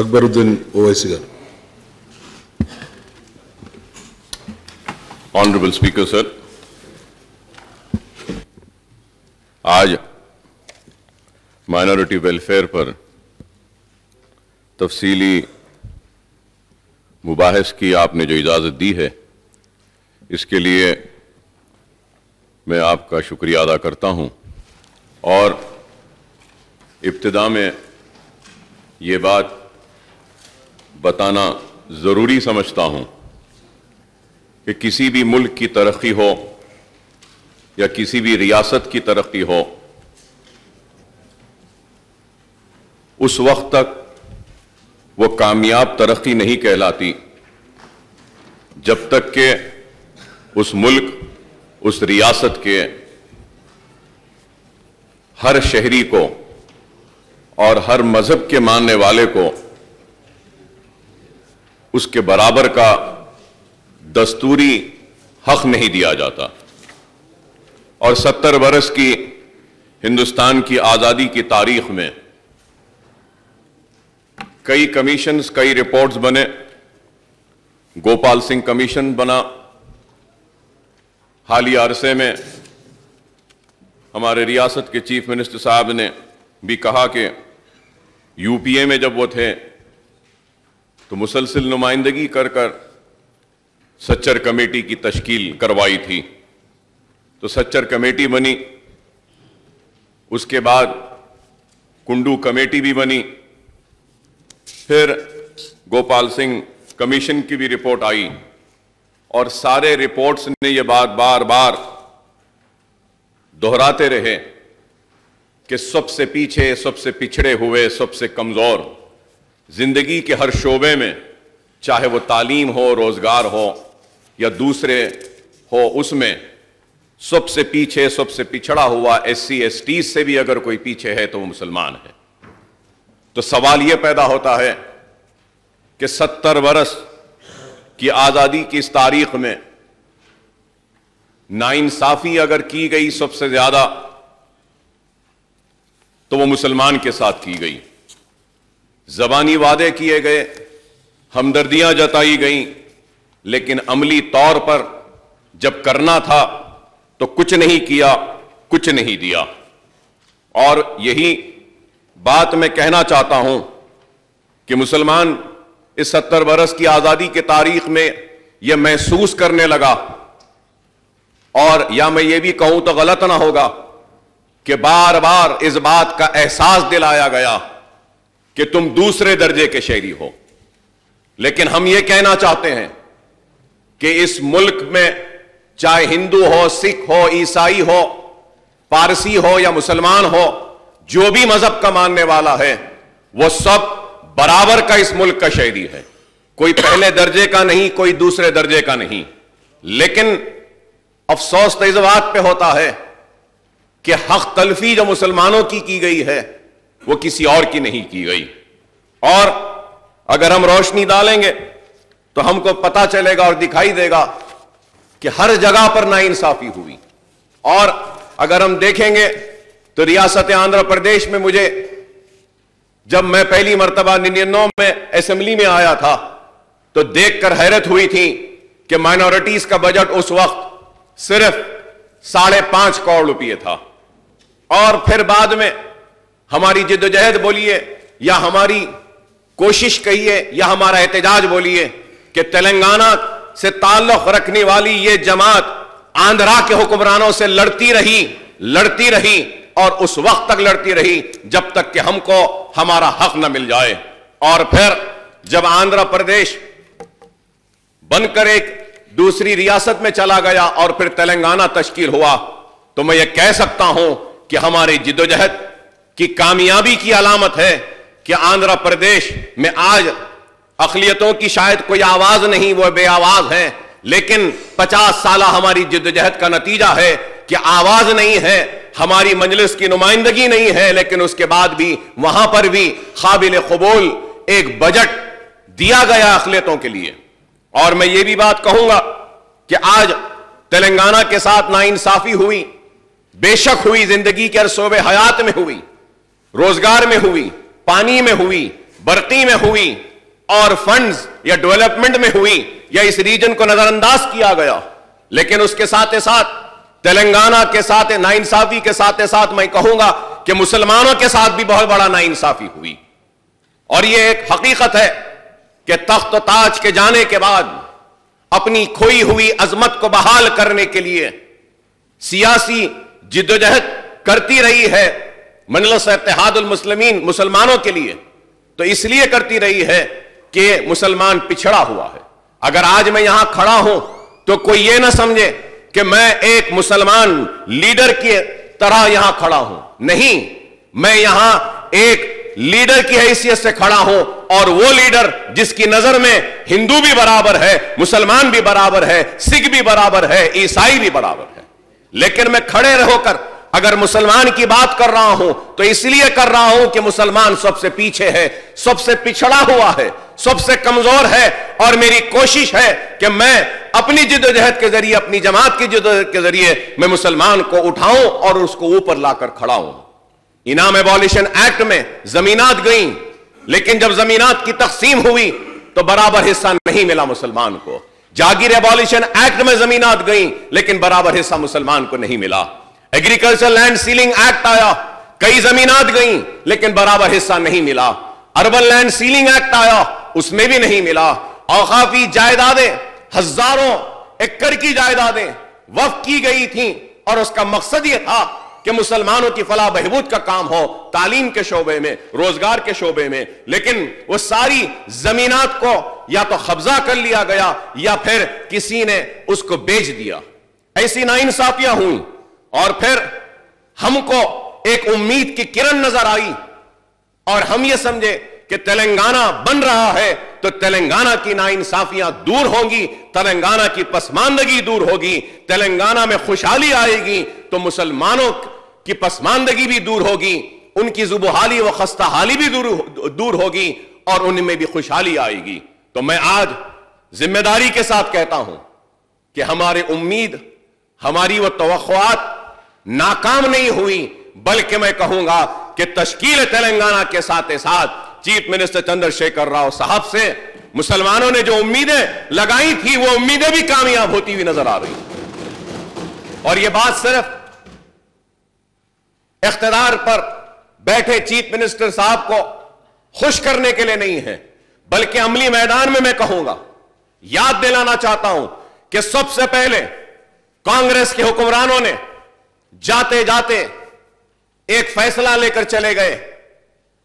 Akbaruddin Owaisi garu. Honorable Speaker, sir. آج minority welfare پر تفصیلی مباحث کی آپ نے جو اجازت دی ہے، اس کے لیے میں آپ کا شکریہ ادا کرتا ہوں، اور ابتدا میں یہ بات بتانا ضروری سمجھتا ہوں کہ کسی بھی ملک کی ترقی ہو یا کسی بھی ریاست کی ترقی ہو، اس وقت تک وہ کامیاب ترقی نہیں کہلاتی جب تک کہ اس ملک، اس ریاست کے ہر شہری کو اور ہر مذہب کے ماننے والے کو اس کے برابر کا دستوری حق نہیں دیا جاتا۔ اور 70 برس کی ہندوستان کی آزادی کی تاریخ میں کئی کمیشنز، کئی رپورٹس بنے، گوپال سنگھ کمیشن بنا، حالیہ عرصے میں ہمارے ریاست کے چیف منسٹر صاحب نے بھی کہا کہ یو پی اے میں جب وہ تھے تو مسلسل نمائندگی کر کر سچر کمیٹی کی تشکیل کروائی تھی، تو سچر کمیٹی بنی، اس کے بعد کنڈو کمیٹی بھی بنی، پھر گوپال سنگھ کمیشن کی بھی رپورٹ آئی، اور سارے رپورٹس نے یہ بات بار بار دہراتے رہے کہ سب سے پیچھے، سب سے پچھڑے ہوئے، سب سے کمزور زندگی کے ہر شعبے میں، چاہے وہ تعلیم ہو، روزگار ہو یا دوسرے ہو، اس میں سب سے پیچھے، سب سے پچھڑا ہوا ایس سی ایس ٹی سے بھی اگر کوئی پیچھے ہے تو وہ مسلمان ہے۔ تو سوال یہ پیدا ہوتا ہے کہ 70 برس کی آزادی کی اس تاریخ میں ناانصافی اگر کی گئی سب سے زیادہ تو وہ مسلمان کے ساتھ کی گئی۔ زبانی وعدے کیے گئے، ہمدردیاں جتائی گئیں، لیکن عملی طور پر جب کرنا تھا تو کچھ نہیں کیا، کچھ نہیں دیا۔ اور یہی بات میں کہنا چاہتا ہوں کہ مسلمان اس 70 برس کی آزادی کے تاریخ میں یہ محسوس کرنے لگا، اور یا میں یہ بھی کہوں تو غلط نہ ہوگا کہ بار بار اس بات کا احساس دلایا گیا کہ تم دوسرے درجے کے شہری ہو۔ لیکن ہم یہ کہنا چاہتے ہیں کہ اس ملک میں چاہے ہندو ہو، سکھ ہو، عیسائی ہو، پارسی ہو یا مسلمان ہو، جو بھی مذہب کا ماننے والا ہے، وہ سب برابر کا اس ملک کا شہری ہے، کوئی پہلے درجے کا نہیں، کوئی دوسرے درجے کا نہیں۔ لیکن افسوس تو اس بات پہ ہوتا ہے کہ حق تلفی جو مسلمانوں کی گئی ہے وہ کسی اور کی نہیں کی گئی۔ اور اگر ہم روشنی ڈالیں گے تو ہم کو پتہ چلے گا اور دکھائی دے گا کہ ہر جگہ پر ناانصافی ہوئی۔ اور اگر ہم دیکھیں گے تو ریاست آندھرا پردیش میں مجھے جب میں پہلی مرتبہ 99 میں اسمبلی میں آیا تھا تو دیکھ کر حیرت ہوئی تھی کہ مائنورٹیز کا بجٹ اس وقت صرف 5.5 کروڑ روپے تھا، اور پھر بعد میں ہماری جدوجہد بولیے یا ہماری کوشش کہیے یا ہمارا احتجاج بولیے کہ تلنگانہ سے تعلق رکھنے والی یہ جماعت آندھرا کے حکمرانوں سے لڑتی رہی اور اس وقت تک لڑتی رہی جب تک کہ ہم کو ہمارا حق نہ مل جائے۔ اور پھر جب آندھرا پردیش بن کر ایک دوسری ریاست میں چلا گیا اور پھر تلنگانہ تشکیل ہوا، تو میں یہ کہہ سکتا ہوں کہ ہماری جدوجہد کی کامیابی کی علامت ہے کہ آندھرا پردیش میں آج اقلیتوں کی شاید کوئی آواز نہیں، وہ بے آواز ہیں، لیکن 50 سالہ ہماری جدوجہد کا نتیجہ ہے کہ آواز نہیں ہے، ہماری مجلس کی نمائندگی نہیں ہے، لیکن اس کے بعد بھی وہاں پر بھی قابل قبول ایک بجٹ دیا گیا اقلیتوں کے لیے۔ اور میں یہ بھی بات کہوں گا کہ آج تلنگانہ کے ساتھ ناانصافی ہوئی، بے شک ہوئی، زندگی کے ہر شعبے حیات میں ہوئی، روزگار میں ہوئی، پانی میں ہوئی، برقی میں ہوئی اور فنڈز یا ڈیولپمنٹ میں ہوئی یا اس ریجن کو نظر انداز کیا گیا، لیکن اس کے ساتھ ساتھ تلنگانہ کے ساتھ ناانصافی کے ساتھ ساتھ میں کہوں گا کہ مسلمانوں کے ساتھ بھی بہت بڑا ناانصافی ہوئی. اور یہ ایک حقیقت ہے کہ تخت و تاج کے جانے کے بعد اپنی کھوئی ہوئی عظمت کو بحال کرنے کے لیے سیاسی جدوجہد کرتی رہی ہے مجلس اتحاد المسلمین مسلمانوں کے لیے، تو اس لیے کرتی رہی ہے کہ مسلمان پچھڑا ہوا ہے. اگر آج میں یہاں کھڑا ہوں تو کوئی یہ نہ سمجھے کہ میں ایک مسلمان لیڈر کی طرح یہاں کھڑا ہوں، نہیں، میں یہاں ایک لیڈر کی حیثیت سے کھڑا ہوں، اور وہ لیڈر جس کی نظر میں ہندو بھی برابر ہے، مسلمان بھی برابر ہے، سکھ بھی برابر ہے، عیسائی بھی برابر ہے. لیکن میں کھڑے رہو کر اگر مسلمان کی بات کر رہا ہوں تو اس لیے کر رہا ہوں کہ مسلمان سب سے پیچھے ہے، سب سے پچھڑا ہوا ہے، سب سے کمزور ہے، اور میری کوشش ہے کہ میں اپنی جدوجہد کے ذریعے، اپنی جماعت کی جدوجہد کے ذریعے میں مسلمان کو اٹھاؤں اور اس کو اوپر لا کر کھڑا ہوں. انعام ایبولیشن ایکٹ میں زمینات گئیں، لیکن جب زمینات کی تقسیم ہوئی تو برابر حصہ نہیں ملا مسلمان کو. جاگیر ایبولیشن ایکٹ میں زمینات گئیں، لیکن برابر حصہ مسلمان کو نہیں ملا. ایگریکلچر لینڈ سیلنگ ایکٹ آیا، کئی زمینات گئیں لیکن برابر حصہ نہیں ملا. اربن لینڈ سیلنگ ایکٹ آیا، اس میں بھی نہیں ملا. اوقافی جائیدادیں، ہزاروں ایکڑ کی جائیدادیں وقف کی گئی تھیں، اور اس کا مقصد یہ تھا کہ مسلمانوں کی فلاح بہبود کا کام ہو، تعلیم کے شعبے میں، روزگار کے شعبے میں، لیکن وہ ساری زمینات کو یا تو قبضہ کر لیا گیا یا پھر کسی نے اس کو بیچ دیا. ایسی ناانصافیاں ہوئیں، اور پھر ہم کو ایک امید کی کرن نظر آئی، اور ہم یہ سمجھے کہ تلنگانہ بن رہا ہے تو تلنگانہ کی ناانصافیاں دور ہوں گی، تلنگانہ کی پسماندگی دور ہوگی، تلنگانہ میں خوشحالی آئے گی تو مسلمانوں کی پسماندگی بھی دور ہوگی، ان کی زبحالی و خستہ حالی بھی دور ہوگی، اور ان میں بھی خوشحالی آئے گی. تو میں آج ذمہ داری کے ساتھ کہتا ہوں کہ ہماری امید، ہماری وہ توقعات ناکام نہیں ہوئی، بلکہ میں کہوں گا کہ تشکیل تلنگانہ کے ساتھ ساتھ چیف منسٹر چندر شیکھر راؤ صاحب سے مسلمانوں نے جو امیدیں لگائی تھی وہ امیدیں بھی کامیاب ہوتی ہوئی نظر آ رہی. اور یہ بات صرف اقتدار پر بیٹھے چیف منسٹر صاحب کو خوش کرنے کے لیے نہیں ہے، بلکہ عملی میدان میں کہوں گا، یاد دلانا چاہتا ہوں کہ سب سے پہلے کانگریس کے حکمرانوں نے جاتے جاتے ایک فیصلہ لے کر چلے گئے.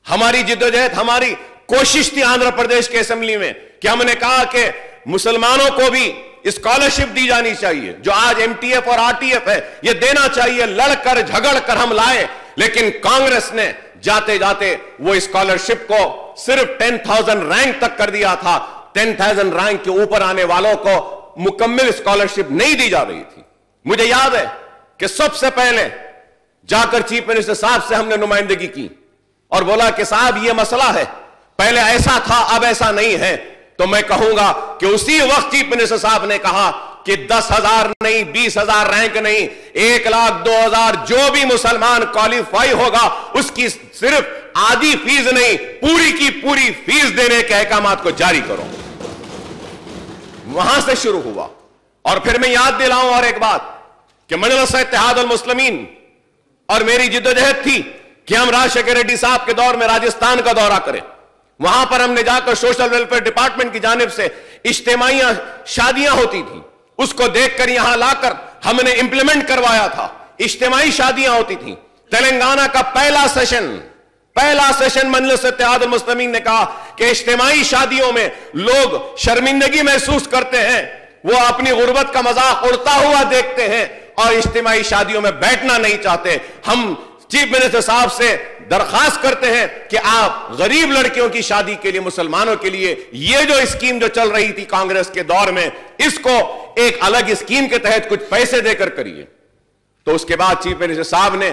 ہماری جدوجہد، ہماری کوشش تھی آندھرا پردیش کے اسمبلی میں کہ ہم نے کہا کہ مسلمانوں کو بھی اسکالرشپ دی جانی چاہیے، جو آج ایم ٹی ایف اور آر ٹی ایف ہے یہ دینا چاہیے. لڑ کر جھگڑ کر ہم لائے، لیکن کانگریس نے جاتے جاتے وہ اسکالرشپ کو صرف 10,000 رینک تک کر دیا تھا. 10,000 رینک کے اوپر آنے والوں کو مکمل اسکالرشپ نہیں دی جا رہی تھی. مجھے یاد ہے کہ سب سے پہلے جا کر چیف منسٹر صاحب سے ہم نے نمائندگی کی اور بولا کہ صاحب یہ مسئلہ ہے، پہلے ایسا تھا اب ایسا نہیں ہے. تو میں کہوں گا کہ اسی وقت چیف منسٹر صاحب نے کہا کہ 10,000 نہیں، 20,000 رینک نہیں، 1,02,000 جو بھی مسلمان کوالیفائی ہوگا اس کی صرف آدھی فیس نہیں پوری کی پوری فیس دینے کے احکامات کو جاری کرو. وہاں سے شروع ہوا. اور پھر میں یاد دلاؤں اور ایک بات کہ مجلس اتحاد المسلمین اور میری جدوجہد تھی کہ ہم راجشیکھر ریڈی صاحب کے دور میں راجستھان کا دورہ کریں. وہاں پر ہم نے جا کر سوشل ویلفیئر ڈپارٹمنٹ کی جانب سے اجتماعی شادیاں ہوتی تھیں، اس کو دیکھ کر یہاں لا کر ہم نے امپلیمنٹ کروایا تھا. اجتماعی شادیاں ہوتی تھیں. تلنگانہ کا پہلا سیشن مجلس اتحاد المسلمین نے کہا کہ اجتماعی شادیوں میں لوگ شرمندگی محسوس کرتے ہیں، وہ اپنی غربت کا مذاق اڑتا ہوا دیکھتے ہیں اور اجتماعی شادیوں میں بیٹھنا نہیں چاہتے. ہم چیف منسٹر صاحب سے درخواست کرتے ہیں کہ آپ غریب لڑکیوں کی شادی کے لیے، مسلمانوں کے لیے یہ جو اسکیم جو چل رہی تھی کانگریس کے دور میں، اس کو ایک الگ اسکیم کے تحت کچھ پیسے دے کر کریے. تو اس کے بعد چیف منسٹر صاحب نے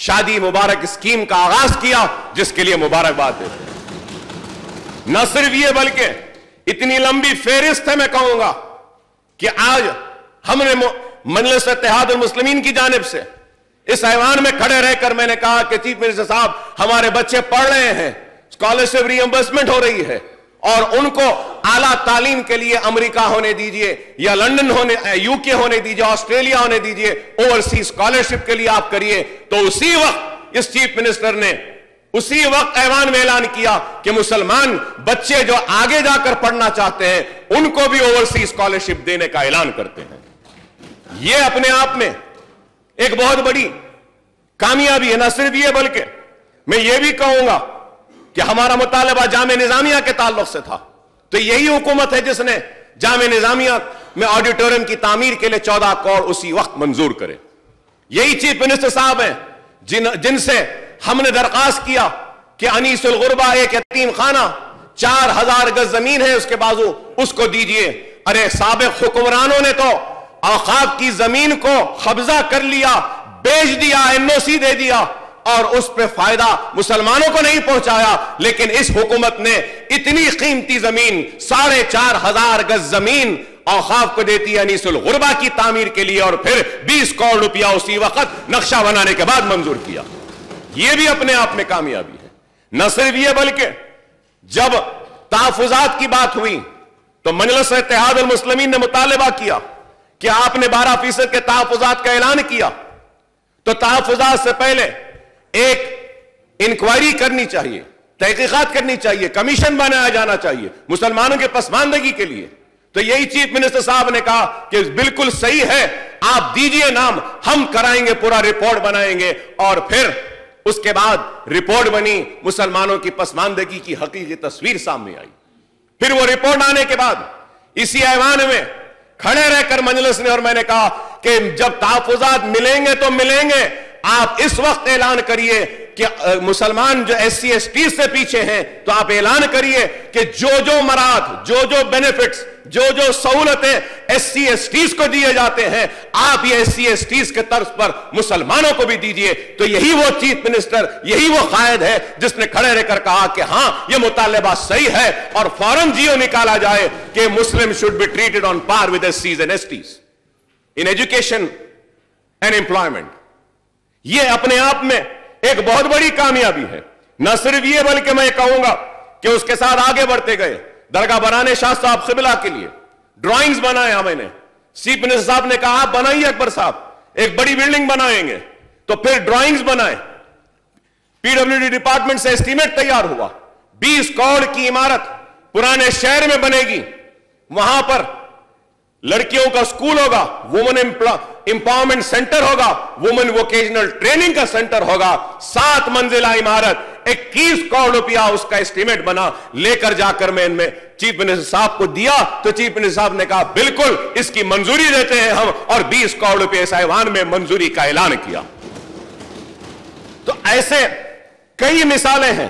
شادی مبارک اسکیم کا آغاز کیا، جس کے لیے مبارکباد دیتے ہیں. نہ صرف یہ بلکہ اتنی لمبی فہرست ہے، میں کہوں گا کہ آج ہم نے مجلس اتحاد المسلمین کی جانب سے اس ایوان میں کھڑے رہ کر میں نے کہا کہ چیف منسٹر صاحب ہمارے بچے پڑھ رہے ہیں، स्कॉलरशिप रीइंबर्समेंट हो रही है, और उनको आला तालीम के लिए अमेरिका होने दीजिए या लंदन होने, यूके होने दीजिए, ऑस्ट्रेलिया होने दीजिए, ओवरसीज स्कॉलरशिप के लिए आप करिए। तो उसी वक्त इस चीफ मिनिस्टर ने उसी वक्त ऐवान में ऐलान किया कि मुसलमान बच्चे जो आगे जाकर पढ़ना चाहते हैं उनको भी ओवरसीज स्कॉलरशिप देने का ऐलान करते हैं। यह अपने आप में एक बहुत बड़ी कामयाबी है। न सिर्फ ये, बल्कि मैं ये भी कहूंगा कि हमारा मुतालबा जामे निजामिया के ताल्लुक से था, तो यही हुकूमत है जिसने जामे निजामिया में ऑडिटोरियम की तामीर के लिए 14 करोड़ उसी वक्त मंजूर करे। यही चीफ मिनिस्टर साहब हैं जिनसे हमने दरखास्त किया कि अनीसुल गुरबा एक यतीम खाना 4000 गज जमीन है उसके बाजू, उसको दीजिए। अरे साबिक हुक्मरानों ने तो औकाफ की जमीन को कब्जा कर लिया, बेच दिया, एनओसी दे दिया, और उस पे फायदा मुसलमानों को नहीं पहुंचाया। लेकिन इस हुकूमत ने इतनी कीमती जमीन 4500 गज जमीन औकाफ को देती है अनीसुल गुरबा की तामीर के लिए, और फिर 20 करोड़ रुपया उसी वक्त नक्शा बनाने के बाद मंजूर किया। यह भी अपने आप में कामयाबी है। न सिर्फ यह, बल्कि जब तहफ़्फ़ुज़ात की बात हुई तो मजलिस इत्तेहादुल मुस्लिमीन ने मुतालबा किया कि आपने 12% के तहफ़्फ़ुज़ात का ऐलान किया, तो तहफ़्फ़ुज़ात से पहले एक इंक्वायरी करनी चाहिए, तहकीकात करनी चाहिए, कमीशन बनाया जाना चाहिए मुसलमानों के पसमानदगी के लिए। तो यही चीफ मिनिस्टर साहब ने कहा कि बिल्कुल सही है, आप दीजिए नाम, हम कराएंगे, पूरा रिपोर्ट बनाएंगे। और फिर उसके बाद रिपोर्ट बनी, मुसलमानों की पसमानदगी की हकीकी तस्वीर सामने आई। फिर वो रिपोर्ट आने के बाद इसी ऐवान में खड़े रहकर मजलिस ने और मैंने कहा कि जब तहफ़्फ़ुज़ात मिलेंगे तो मिलेंगे, आप इस वक्त ऐलान करिए कि मुसलमान जो SC ST से पीछे हैं, तो आप ऐलान करिए कि जो जो मराद, जो जो बेनिफिट्स, जो जो सहूलतें SC STs को दिए जाते हैं, आप ये SC STs के तर्ज पर मुसलमानों को भी दीजिए। तो यही वो चीफ मिनिस्टर, यही वो कायद है जिसने खड़े रहकर कहा कि हां, ये मुतालबा सही है, और फौरन जियो निकाला जाए कि Muslim should be treated on par with SCs and STs in education and employment. यह अपने आप में एक बहुत बड़ी कामयाबी है। न सिर्फ ये, बल्कि मैं कहूंगा कि उसके साथ आगे बढ़ते गए। दरगाह बनाने शाह साहब क़िबला के लिए ड्राइंग्स बनाया मैंने। चीफ मिनिस्टर साहब ने कहा, आप बनाइए अकबर साहब, एक बड़ी बिल्डिंग बनाएंगे। तो फिर ड्राइंग्स बनाए, PWD डिपार्टमेंट से एस्टीमेट तैयार हुआ, 20 करोड़ की इमारत पुराने शहर में बनेगी। वहां पर लड़कियों का स्कूल होगा, वुमेन एम्पावरमेंट सेंटर होगा, वुमेन वोकेशनल ट्रेनिंग का सेंटर होगा, 7 मंजिला इमारत, 21 करोड़ रुपया उसका एस्टीमेट बना। लेकर जाकर मैं इनमें चीफ मिनिस्टर साहब को दिया, तो चीफ मिनिस्टर साहब ने कहा बिल्कुल इसकी मंजूरी देते हैं हम, और 20 करोड़ रुपये इस ऐवान में मंजूरी का ऐलान किया। तो ऐसे कई मिसालें हैं,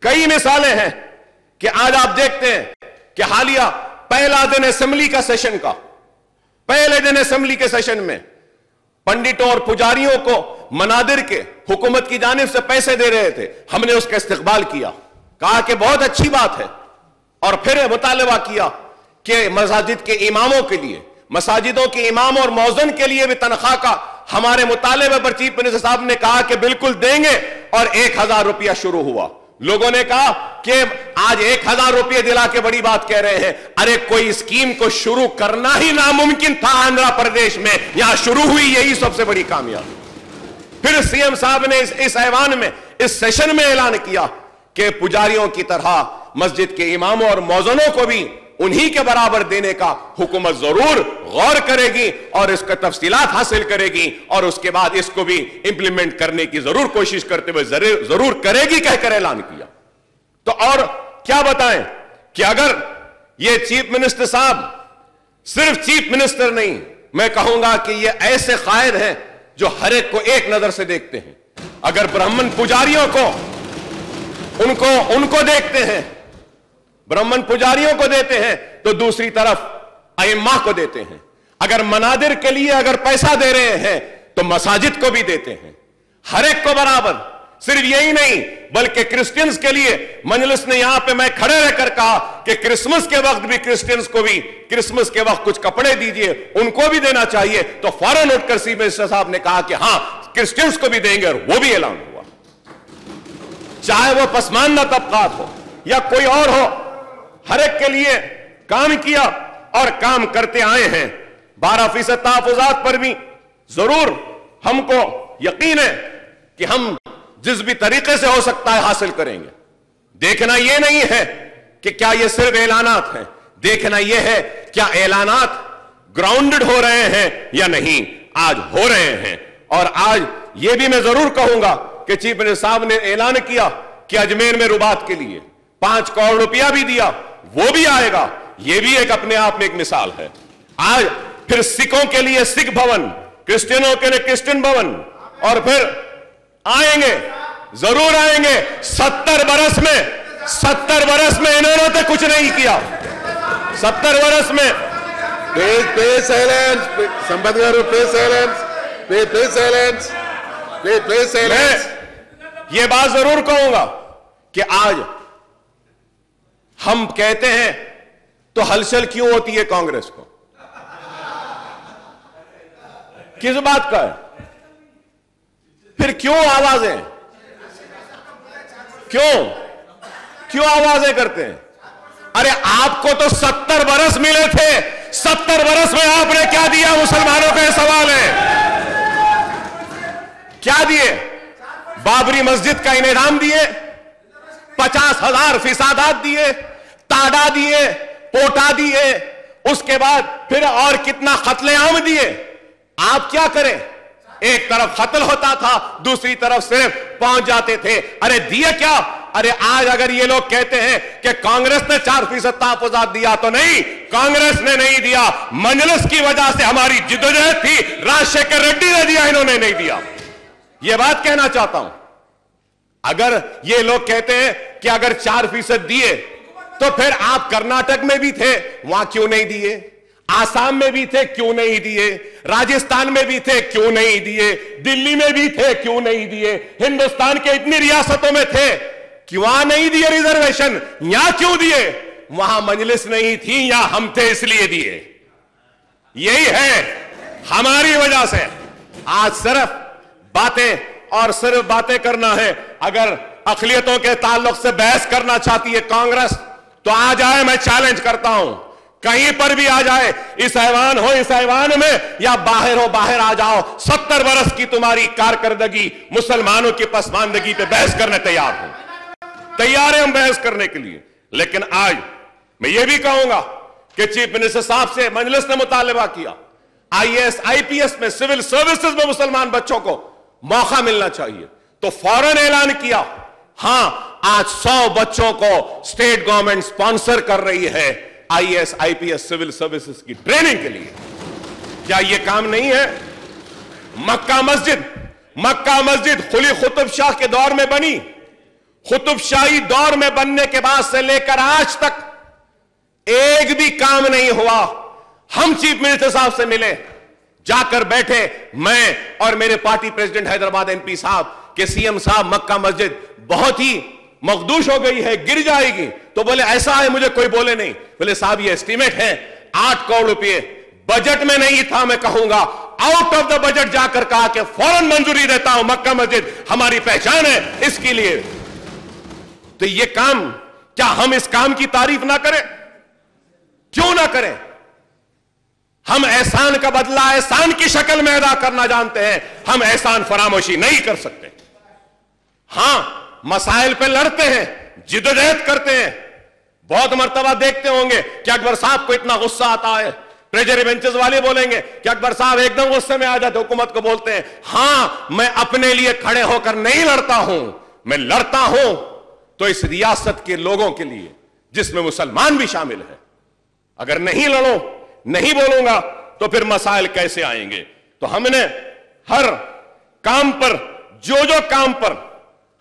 कई मिसालें हैं कि आज आप देखते हैं कि हालिया पहला दिन असेंबली का सेशन का, पहले दिन असेंबली के सेशन में पंडितों और पुजारियों को मनादिर के हुकूमत की जानिब से पैसे दे रहे थे। हमने उसका इस्तकबाल किया, कहा कि बहुत अच्छी बात है, और फिर मुतालबा किया कि मसाजिद के इमामों के लिए, मसाजिदों के इमाम और मौज़न के लिए भी तनख्वाह का हमारे मुतालबे पर चीफ मिनिस्टर साहब ने कहा कि बिल्कुल देंगे, और 1000 रुपया शुरू हुआ। लोगों ने कहा कि आज 1000 रुपये दिला के बड़ी बात कह रहे हैं। अरे कोई स्कीम को शुरू करना ही नामुमकिन था आंध्र प्रदेश में, यहां शुरू हुई, यही सबसे बड़ी कामयाबी। फिर सीएम साहब ने इस ऐवान में, इस सेशन में ऐलान किया कि पुजारियों की तरह मस्जिद के इमामों और मौज़नों को भी उन्हीं के बराबर देने का हुकूमत जरूर गौर करेगी और इसका तफसीलात हासिल करेगी, और उसके बाद इसको भी इंप्लीमेंट करने की जरूर कोशिश करते हुए जरूर करेगी कहकर ऐलान किया। तो और क्या बताएं कि अगर ये चीफ मिनिस्टर साहब सिर्फ चीफ मिनिस्टर नहीं, मैं कहूंगा कि ये ऐसे कायद हैं जो हर एक को एक नजर से देखते हैं। अगर ब्राह्मण पुजारियों को उनको देखते हैं, ब्राह्मण पुजारियों को देते हैं, तो दूसरी तरफ अइम्मा को देते हैं। अगर मनादिर के लिए अगर पैसा दे रहे हैं तो मसाजिद को भी देते हैं, हर एक को बराबर। सिर्फ यही नहीं बल्कि क्रिश्चियंस के लिए मजलिस ने यहां पे मैं खड़े रहकर कहा कि क्रिसमस के वक्त भी क्रिश्चियंस को भी क्रिसमस के वक्त कुछ कपड़े दीजिए, उनको भी देना चाहिए। तो फौरन उठकर चीफ मिनिस्टर साहब ने कहा कि हां क्रिश्चियंस को भी देंगे, और वो भी ऐलान हुआ। چاہے وہ پسماندہ طبقات ہو یا کوئی اور ہو، ہر ایک کے لیے کام کیا اور کام کرتے آئے ہیں۔ 12% تحفظات پر بھی ضرور ہم کو یقین ہے کہ ہم جس بھی طریقے سے ہو سکتا ہے حاصل کریں گے۔ دیکھنا یہ نہیں ہے کہ کیا یہ صرف اعلانات ہیں، دیکھنا یہ ہے کیا اعلانات گراؤنڈڈ ہو رہے ہیں یا نہیں۔ آج ہو رہے ہیں، اور آج یہ بھی میں ضرور کہوں گا کہ چیف منسٹر صاحب نے اعلان کیا کہ اجمیر میں رباط کے لیے 5 کروڑ روپیہ بھی دیا، وہ بھی آئے گا۔ یہ بھی ایک اپنے آپ میں ایک مثال ہے۔ آج پھر سکھوں کے لیے سکھ بھون، کرسچنوں کے لیے کرسچن بھون، اور پھر آئیں گے، ضرور آئیں گے۔ 70 برس میں انہوں نے تو کچھ نہیں کیا۔ 70 برس میں Please silence. Somebody got to please silence. Please silence. Please silence. میں یہ بات ضرور کہوں گا کہ آج ہم کہتے ہیں تو ہلچل کیوں ہوتی ہے کانگریس کو؟ کس بات کا ہے؟ پھر کیوں آوازیں؟ کیوں آوازیں کرتے ہیں؟ ارے آپ کو تو 70 برس ملے تھے، 70 برس میں آپ نے کیا دیا مسلمانوں کا یہ سوال ہے۔ کیا دیے؟ بابری مسجد کا انعام دیے، 50,000 فسادات دیے، تاڈا دیے، پوٹا دیے، اس کے بعد پھر اور کتنا قتل عام دیے۔ آپ کیا کریں؟ ایک طرف قتل ہوتا تھا، دوسری طرف صرف پہنچ جاتے تھے۔ ارے دیے کیا؟ ارے آج اگر یہ لوگ کہتے ہیں کہ کانگریس نے 4% تحفظات دیا، تو نہیں، کانگریس نے نہیں دیا، مجلس کی وجہ سے ہماری جدوجہد تھی، راجشیکھر ریڈی نے دیا، انہوں نے نہیں دیا۔ یہ بات کہنا چاہتا ہوں۔ اگر یہ لوگ کہتے ہیں کہ اگر 4% دیے تو پھر آپ کرناٹک میں بھی تھے، وہاں کیوں نہیں دیے؟ آسام میں بھی تھے، کیوں نہیں دیے؟ راجستھان میں بھی تھے، کیوں نہیں دیے؟ دلی میں بھی تھے، کیوں نہیں دیے؟ ہندوستان کے اتنی ریاستوں میں تھے، کیوں نہیں دیے ریزرویشن؟ یہاں کیوں دیے؟ وہاں مجلس نہیں تھی، یا ہم تھے اس لیے دیے۔ یہی ہے ہماری وجہ سے۔ آج صرف باتیں اور صرف باتیں کرنا ہے۔ اگر اقلیتوں کے تعلق سے بحث کرنا چاہتی ہے کانگریس تو آ جائے، میں چیلنج کرتا ہوں، کہیں پر بھی آ جائے، اس ایوان ہو اس ایوان میں، یا باہر ہو باہر آ جاؤ۔ 70 برس کی تمہاری کارکردگی، مسلمانوں کی پسماندگی پہ بحث کرنے تیار ہوں، تیار ہیں ہم بحث کرنے کے لیے۔ لیکن آج میں یہ بھی کہوں گا کہ چیف منسٹر صاحب سے مجلس نے مطالبہ کیا، IAS IPS میں، سول سروسز میں مسلمان بچوں کو موقع ملنا چاہیے، تو فوراً اعلان کیا، ہاں آج 100 بچوں کو اسٹیٹ گورنمنٹ سپانسر کر رہی ہے IAS IPS سول سروسز کی ٹریننگ کے لیے۔ کیا یہ کام نہیں ہے؟ مکہ مسجد قلی قطب شاہ کے دور میں بنی، قطب شاہی دور میں بننے کے بعد سے لے کر آج تک ایک بھی کام نہیں ہوا۔ ہم چیف منسٹر صاحب سے ملے، جا کر بیٹھے، میں اور میرے پارٹی پریزیڈنٹ حیدرآباد MP صاحب کہ CM صاحب مکہ مسجد بہت ہی مخدوش ہو گئی ہے، گر جائے گی۔ تو بولے ایسا ہے، مجھے کوئی بولے نہیں۔ بولے صاحب یہ اسٹیمیٹ ہے 8 کروڑ روپے، بجٹ میں نہیں تھا، میں کہوں گا آؤٹ آف دا بجٹ جا کر کہا کہ فوراً منظوری دیتا ہوں، مکہ مسجد ہماری پہچان ہے اس کے لیے۔ تو یہ کام، کیا ہم اس کام کی تعریف نہ کریں؟ کیوں نہ کریں؟ ہم احسان کا بدلہ احسان کی شکل میں ادا کرنا جانتے ہیں، ہم احسان فراموشی نہیں کر سکتے۔ ہاں مسائل پہ لڑتے ہیں، جدوجہد کرتے ہیں۔ بہت مرتبہ دیکھتے ہوں گے کہ اکبر صاحب کو اتنا غصہ آتا ہے، ٹریجری بینچز والے بولیں گے کہ اکبر صاحب ایک دم غصے میں آ جاتے، حکومت کو بولتے ہیں ہاں میں اپنے لیے کھڑے ہو کر نہیں لڑتا ہوں، میں لڑتا ہوں تو اس ریاست کے لوگوں کے لیے جس میں مسلمان بھی شامل ہے۔ اگر نہیں لڑوں، نہیں بولوں گا تو پھر مسائل کیسے آئیں گے؟ تو ہم نے ہر کام پر، جو کام پر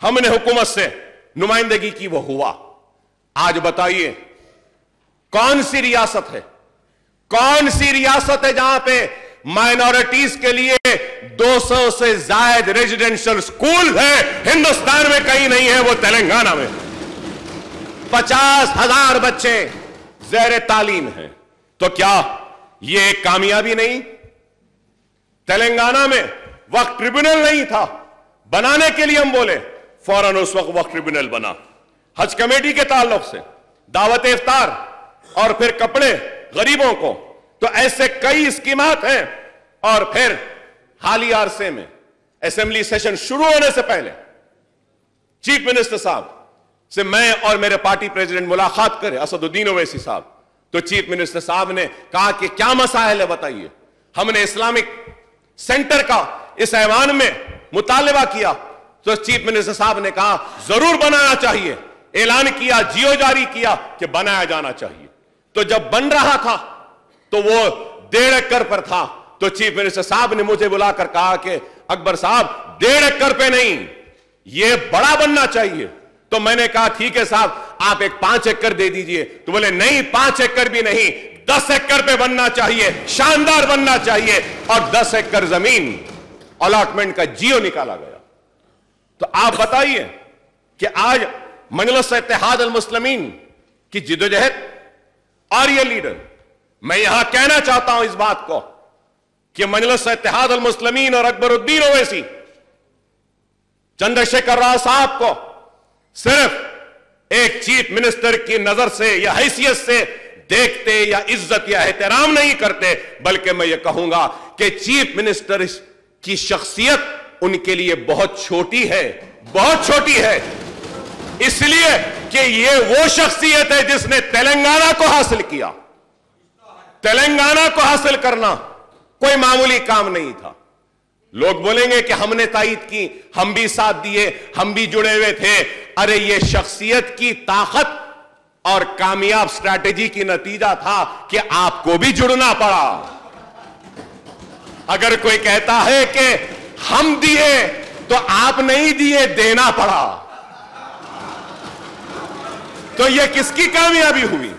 ہم نے حکومت سے نمائندگی کی وہ ہوا۔ آج بتائیے کون سی ریاست ہے جہاں پہ مائنورٹیز کے لیے 200 سے زائد ریزیڈنشل سکول ہے؟ ہندوستان میں کہیں نہیں ہے، وہ تلنگانہ میں 50,000 بچے زیر تعلیم ہیں۔ تو کیا یہ ایک کامیابی نہیں؟ تلنگانہ میں وقت ٹریبیونل نہیں تھا بنانے کے لیے، ہم بولے फौरन उस वक्त ट्रिब्यूनल बना। हज कमेटी के ताल्लुक से दावत इफ्तार और फिर कपड़े गरीबों को, तो ऐसे कई स्कीमात हैं। और फिर हालिया अरसे में असेंबली सेशन शुरू होने से पहले चीफ मिनिस्टर साहब से मैं और मेरे पार्टी प्रेसिडेंट मुलाकात करें, असदुद्दीन ओवैसी साहब, तो चीफ मिनिस्टर साहब ने कहा कि क्या मसाइल है बताइए। हमने इस्लामिक सेंटर का इस ऐवान में मुतालबा किया, तो चीफ मिनिस्टर साहब ने कहा जरूर बनाना चाहिए। ऐलान किया, जियो जारी किया कि बनाया जाना चाहिए। तो जब बन रहा था तो वो 1.5 एकड़ पर था, तो चीफ मिनिस्टर साहब ने मुझे बुलाकर कहा कि अकबर साहब 1.5 एकड़ पे नहीं, ये बड़ा बनना चाहिए। तो मैंने कहा ठीक है साहब, आप एक 5 एकड़ दे दीजिए। तो बोले नहीं, 5 एकड़ भी नहीं, 10 एकड़ पे बनना चाहिए, शानदार बनना चाहिए। और 10 एकड़ जमीन अलॉटमेंट का जियो निकाला गया। तो आप बताइए कि आज मजलिस इत्तेहाद अल मुस्लिमीन की जिद्दोजहद और ये लीडर, मैं यहां कहना चाहता हूं इस बात को कि मजलिस इत्तेहाद अल मुस्लिमीन और अकबरुद्दीन ओवैसी चंद्रशेखर राव साहब को सिर्फ एक चीफ मिनिस्टर की नजर से या हैसियत से देखते या इज्जत या एहतराम नहीं करते, बल्कि मैं ये कहूंगा कि चीफ मिनिस्टर की शख्सियत उनके लिए बहुत छोटी है, बहुत छोटी है। इसलिए कि ये वो शख्सियत है जिसने तेलंगाना को हासिल किया। तेलंगाना को हासिल करना कोई मामूली काम नहीं था। लोग बोलेंगे कि हमने तायीद की, हम भी साथ दिए, हम भी जुड़े हुए थे। अरे ये शख्सियत की ताकत और कामयाब स्ट्रैटेजी की नतीजा था कि आपको भी जुड़ना पड़ा। अगर कोई कहता है कि हम दिए तो आप नहीं दिए, देना पड़ा, तो यह किसकी कामयाबी हुई?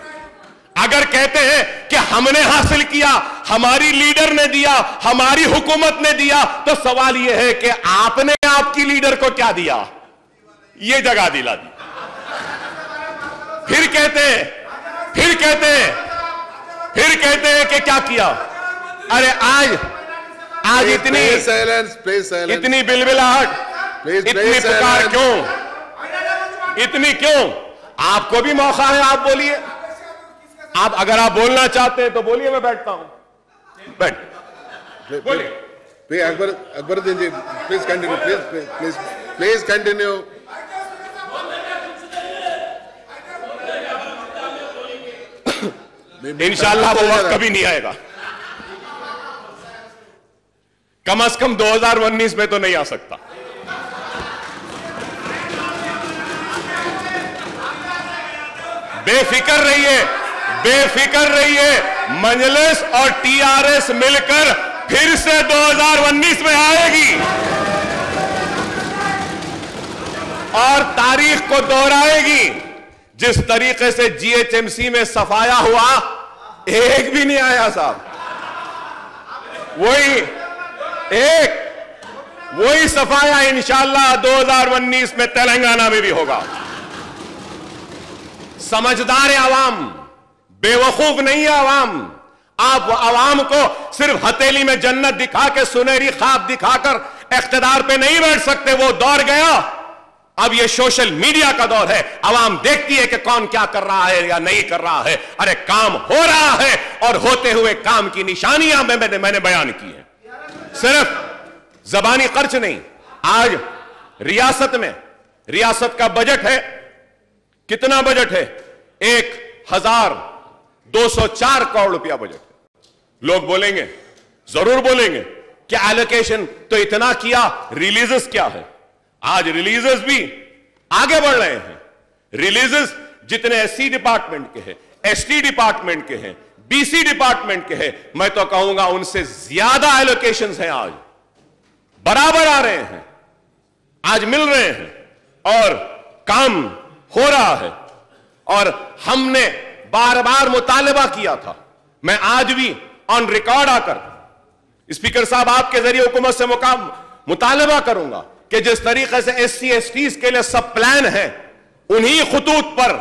अगर कहते हैं कि हमने हासिल किया, हमारी लीडर ने दिया, हमारी हुकूमत ने दिया, तो सवाल यह है कि आपने आपकी लीडर को क्या दिया? यह जगह दिला दी। फिर कहते हैं कि क्या किया? अरे आज इतनी बिलबिलाहट, इतनी पुकार क्यों? इतनी क्यों? आपको भी मौका है, आप बोलिए। आप अगर आप बोलना चाहते हैं तो बोलिए, मैं बैठता हूं। बैठ बोलिए। अकबरुद्दीन जी प्लीज कंटिन्यू, प्लीज कंटिन्यू। इंशाअल्लाह वो वक्त कभी नहीं आएगा, कम से कम 2019 में तो नहीं आ सकता। बेफिक्र रहिए, मजलिस और टीआरएस मिलकर फिर से 2019 में आएगी और तारीख को दोहराएगी। जिस तरीके से जीएचएमसी में सफाया हुआ, एक भी नहीं आया साहब। वही सफाया इंशाअल्लाह 2019 में तेलंगाना में भी होगा। समझदार आवाम, बेवकूफ नहीं है आवाम। आप आवाम को सिर्फ हथेली में जन्नत दिखा के, सुनहरी ख्वाब दिखाकर इख्तिदार पे नहीं बैठ सकते। वो दौर गया, अब ये सोशल मीडिया का दौर है। आवाम देखती है कि कौन क्या कर रहा है या नहीं कर रहा है। अरे काम हो रहा है और होते हुए काम की निशानियां मैंने बयान की है। सिर्फ जबानी खर्च नहीं, आज रियासत का बजट है, कितना बजट है? 1204 करोड़ रुपया बजट है। लोग बोलेंगे, जरूर बोलेंगे कि एलोकेशन तो इतना किया, रिलीजेस क्या है? आज रिलीजेस भी आगे बढ़ रहे हैं। रिलीजेस जितने एससी डिपार्टमेंट के हैं, एसटी डिपार्टमेंट के हैं, बीसी डिपार्टमेंट के हैं, मैं तो कहूंगा उनसे ज्यादा एलोकेशंस हैं। आज बराबर आ रहे हैं, आज मिल रहे हैं और काम हो रहा है। और हमने बार बार मुतालबा किया था। मैं आज भी ऑन रिकॉर्ड आकर स्पीकर साहब आपके जरिए हुकूमत से मुतालबा करूंगा कि जिस तरीके से एससी एसटीज के लिए सब प्लान है, उन्हीं खुतूत पर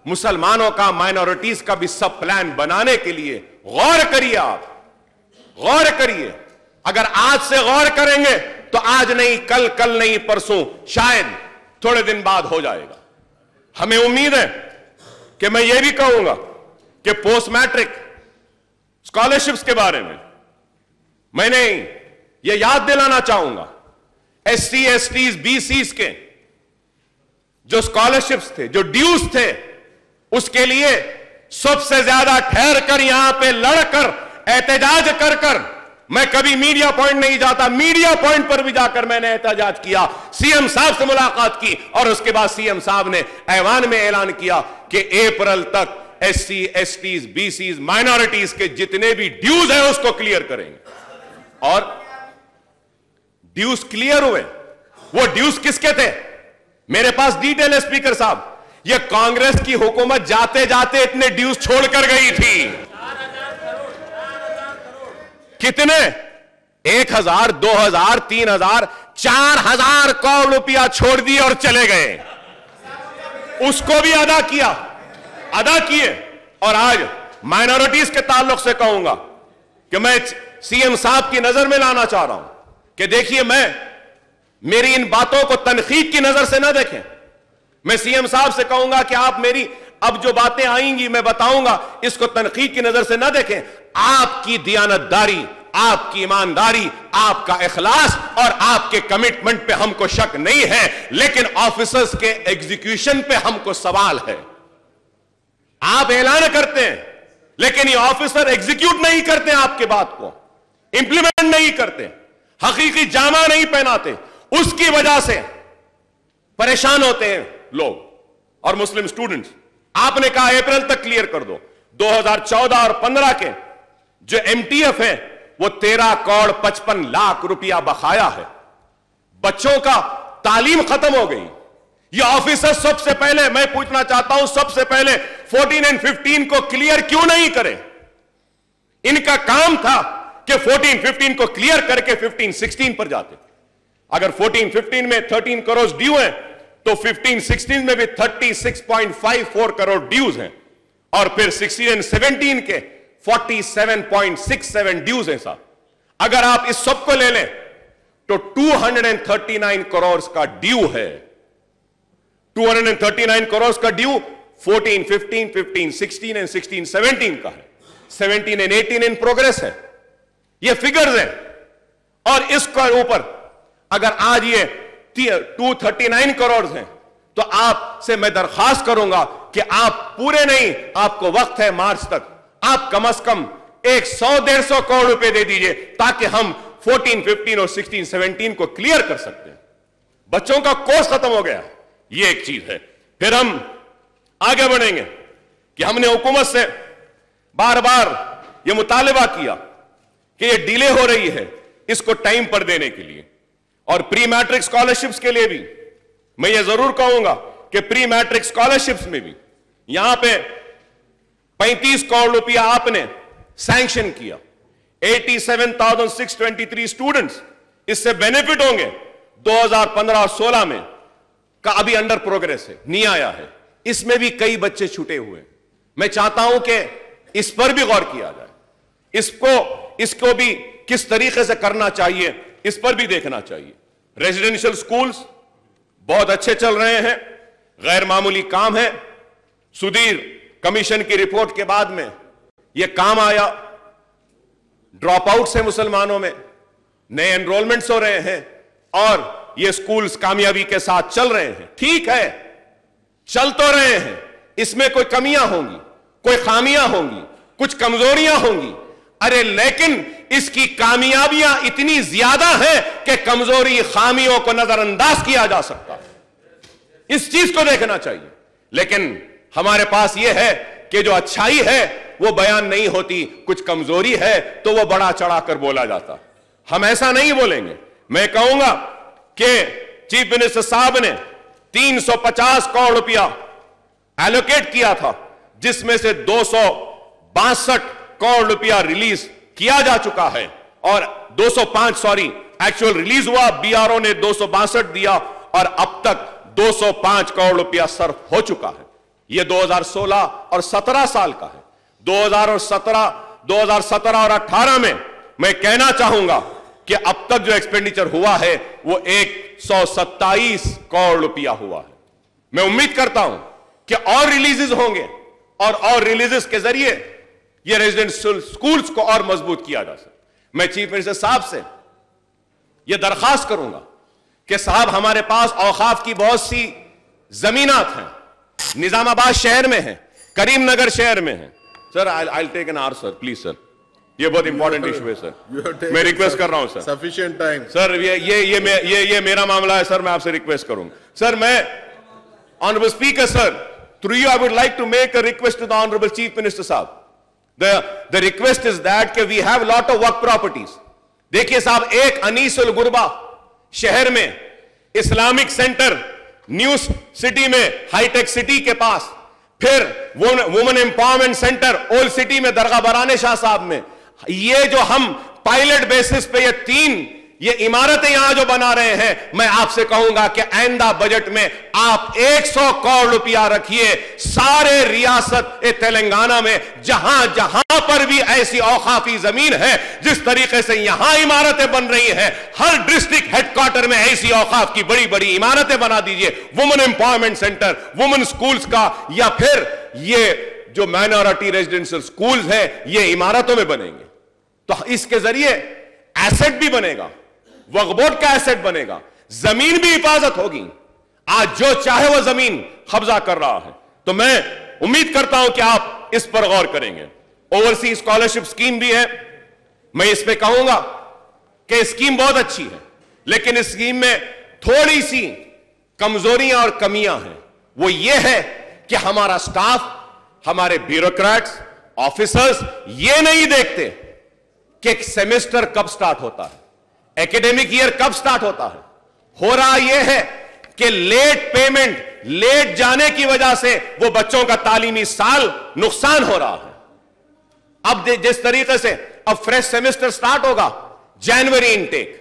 मुसलमानों का, माइनॉरिटीज का भी सब प्लान बनाने के लिए गौर करिए। आप गौर करिए। अगर आज से गौर करेंगे तो आज नहीं, कल नहीं, परसों, शायद थोड़े दिन बाद हो जाएगा। हमें उम्मीद है कि मैं यह भी कहूंगा कि पोस्ट मैट्रिक स्कॉलरशिप्स के बारे में मैंने यह याद दिलाना चाहूंगा, एससी, एसटीज, बीसीज के जो स्कॉलरशिप्स थे, जो ड्यूज थे, उसके लिए सबसे ज्यादा ठहर कर यहां पे लड़कर एहतजाज कर कर मैं कभी मीडिया पॉइंट नहीं जाता। मीडिया पॉइंट पर भी जाकर मैंने एहतजाज किया, सीएम साहब से मुलाकात की और उसके बाद सीएम साहब ने ऐवान में ऐलान किया कि अप्रैल तक एससी, एसटीज, बीसीज, माइनॉरिटीज के जितने भी ड्यूज हैं उसको क्लियर करेंगे। और ड्यूज क्लियर हुए। वो ड्यूज किसके थे? मेरे पास डिटेल है स्पीकर साहब। ये कांग्रेस की हुकूमत जाते जाते इतने ड्यूज छोड़कर गई थी। कितने? 1000, 2000, 3000, 4000 करोड़ रुपया छोड़ दिए और चले गए। उसको भी अदा किया, अदा किए। और आज माइनॉरिटीज के ताल्लुक से कहूंगा कि मैं सीएम साहब की नजर में लाना चाह रहा हूं कि देखिए, मेरी इन बातों को तनकीद की नजर से ना देखें। मैं सीएम साहब से कहूंगा कि आप मेरी अब जो बातें आएंगी मैं बताऊंगा, इसको तनकीद की नजर से ना देखें। आपकी दियानतदारी, आपकी ईमानदारी, आपका इखलास और आपके कमिटमेंट पे हमको शक नहीं है, लेकिन ऑफिसर्स के एग्जीक्यूशन पे हमको सवाल है। आप ऐलान करते हैं लेकिन ये ऑफिसर एग्जीक्यूट नहीं करते, आपके बात को इंप्लीमेंट नहीं करते, हकीकी जामा नहीं पहनाते। उसकी वजह से परेशान होते हैं लोग और मुस्लिम स्टूडेंट्स। आपने कहा अप्रैल तक क्लियर कर दो। 2014 और 15 के जो एमटीएफ है वो 13 करोड़ 55 लाख रुपया बकाया है। बच्चों का तालीम खत्म हो गई। ये ऑफिसर सबसे पहले, मैं पूछना चाहता हूं, सबसे पहले 14 और 15 को क्लियर क्यों नहीं करें? इनका काम था कि 14, 15 को क्लियर करके 15, 16 पर जाते। अगर 14, 15 में 13 करोड़ ड्यू हैं तो 15, 16 में भी 36.54 करोड़ ड्यूज हैं और फिर 16 और 17 के 47.67 ड्यूज हैं साहब। अगर आप इस सब को ले लें तो 239 करोड़ का ड्यू है। 239 करोड़ का ड्यू 14, 15, 15, 16 और 16, 17 का है। 17 और 18 इन प्रोग्रेस है। ये फिगर्स है। और इसके ऊपर अगर आज ये 239 करोड़ हैं तो आपसे मैं दरखास्त करूंगा कि आप पूरे नहीं, आपको वक्त है मार्च तक, आप कम से कम 100-150 करोड़ रुपए दे दीजिए ताकि हम 14, 15 और 16, 17 को क्लियर कर सकते हैं। बच्चों का कोर्स खत्म हो गया, ये एक चीज है। फिर हम आगे बढ़ेंगे कि हमने हुकूमत से बार बार यह मुतालिबा किया कि यह डिले हो रही है, इसको टाइम पर देने के लिए। और प्री मैट्रिक स्कॉलरशिप्स के लिए भी मैं ये जरूर कहूंगा कि प्री मैट्रिक स्कॉलरशिप्स में भी यहां पे 35 करोड़ रुपया आपने सैंक्शन किया। 87,623 स्टूडेंट्स इससे बेनिफिट होंगे। 2015 और 16 में का अभी अंडर प्रोग्रेस है, नहीं आया है। इसमें भी कई बच्चे छूटे हुए। मैं चाहता हूं कि इस पर भी गौर किया जाए। इसको भी किस तरीके से करना चाहिए, इस पर भी देखना चाहिए। रेजिडेंशियल स्कूल्स बहुत अच्छे चल रहे हैं, गैर मामूली काम है। सुधीर कमीशन की रिपोर्ट के बाद में यह काम आया। ड्रॉप आउट से मुसलमानों में नए एनरोलमेंट्स हो रहे हैं और ये स्कूल्स कामयाबी के साथ चल रहे हैं। ठीक है, चल तो रहे हैं, इसमें कोई कमियां होंगी, कोई खामियां होंगी, कुछ कमजोरियां होंगी। अरे लेकिन इसकी कामयाबियां इतनी ज्यादा है कि कमजोरी खामियों को नजरअंदाज किया जा सकता है। इस चीज को देखना चाहिए। लेकिन हमारे पास यह है कि जो अच्छाई है वो बयान नहीं होती, कुछ कमजोरी है तो वो बड़ा चढ़ाकर बोला जाता। हम ऐसा नहीं बोलेंगे। मैं कहूंगा कि चीफ मिनिस्टर साहब ने 350 करोड़ रुपया एलोकेट किया था, जिसमें से 262 करोड़ रुपया रिलीज किया जा चुका है और 205 एक्चुअल रिलीज हुआ। बीआरओ ने 262 दिया और अब तक 205 करोड़ रुपया सर्व हो चुका है। यह 2016 और 17 साल का है। 2017 और 18 में मैं कहना चाहूंगा کہ اب تک جو ایکسپینڈیچر ہوا ہے وہ 127 کروڑ روپیہ ہوا ہے. میں امید کرتا ہوں کہ اور ریلیزز ہوں گے اور ریلیزز کے ذریعے یہ ریزیڈنشل سکولز کو اور مضبوط کیا جا سکتا. میں چیف منسٹر صاحب سے یہ درخواست کروں گا کہ صاحب ہمارے پاس اوقاف کی بہت سی زمینات ہیں, نظام آباد شہر میں ہیں, کریم نگر شہر میں ہیں. سر I'll take an hour sir, please sir. یہ بہت امپورٹنٹ ایشو ہے سر, میں ریکویسٹ کر رہا ہوں سر. Sufficient time. سر یہ میرا معاملہ ہے سر, میں آپ سے ریکویسٹ کروں گا سر. میں Honorable Speaker sir, through you I would like to make a request to the Honorable Chief Minister صاحب. The request is that کہ we have lot of work properties. دیکھیے صاحب, ایک انیس الغربہ شہر میں, اسلامک سینٹر نیو سٹی میں, high tech city کے پاس, پھر women empowerment centre old city میں درگاہ برہنہ شاہ صاحب میں. یہ جو ہم پائلٹ بیسس پہ یہ عمارتیں یہاں جو بنا رہے ہیں, میں آپ سے کہوں گا کہ آئندہ بجٹ میں آپ 100 کروڑ روپیہ رکھیے سارے ریاست تلنگانہ میں, جہاں جہاں پر بھی ایسی اوقافی زمین ہے, جس طریقے سے یہاں عمارتیں بن رہی ہیں, ہر ڈسٹرکٹ ہیڈ کوارٹر میں ایسی اوقاف کی بڑی بڑی عمارتیں بنا دیجئے. Women empowerment centre, women schools کا, یا پھر یہ جو مائنورٹی ریزیڈنشل سکولز ہیں یہ عمارتوں میں بنیں گے. تو اس کے ذریعے ایسٹ بھی بنے گا, وقف بورڈ کا ایسٹ بنے گا, زمین بھی حفاظت ہوگی. آج جو چاہے وہ زمین قبضہ کر رہا ہے. تو میں امید کرتا ہوں کہ آپ اس پر غور کریں گے. اوورسیز اسکالرشپ سکیم بھی ہے, میں اس پہ کہوں گا کہ اسکیم بہت اچھی ہے, لیکن اس اسکیم میں تھوڑی سی کمزوریاں اور کمیاں ہیں. وہ یہ ہے کہ ہمارا سٹاف, ہمارے بیوروکریٹس, آفیسرز یہ نہیں دیکھتے کہ سیمسٹر کب سٹارٹ ہوتا ہے, ایکیڈیمک ایئر کب سٹارٹ ہوتا ہے. ہو رہا یہ ہے کہ لیٹ پیمنٹ, لیٹ جانے کی وجہ سے وہ بچوں کا تعلیمی سال نقصان ہو رہا ہے. اب جس طریقے سے اب فریش سیمسٹر سٹارٹ ہوگا, جنوری انٹیک,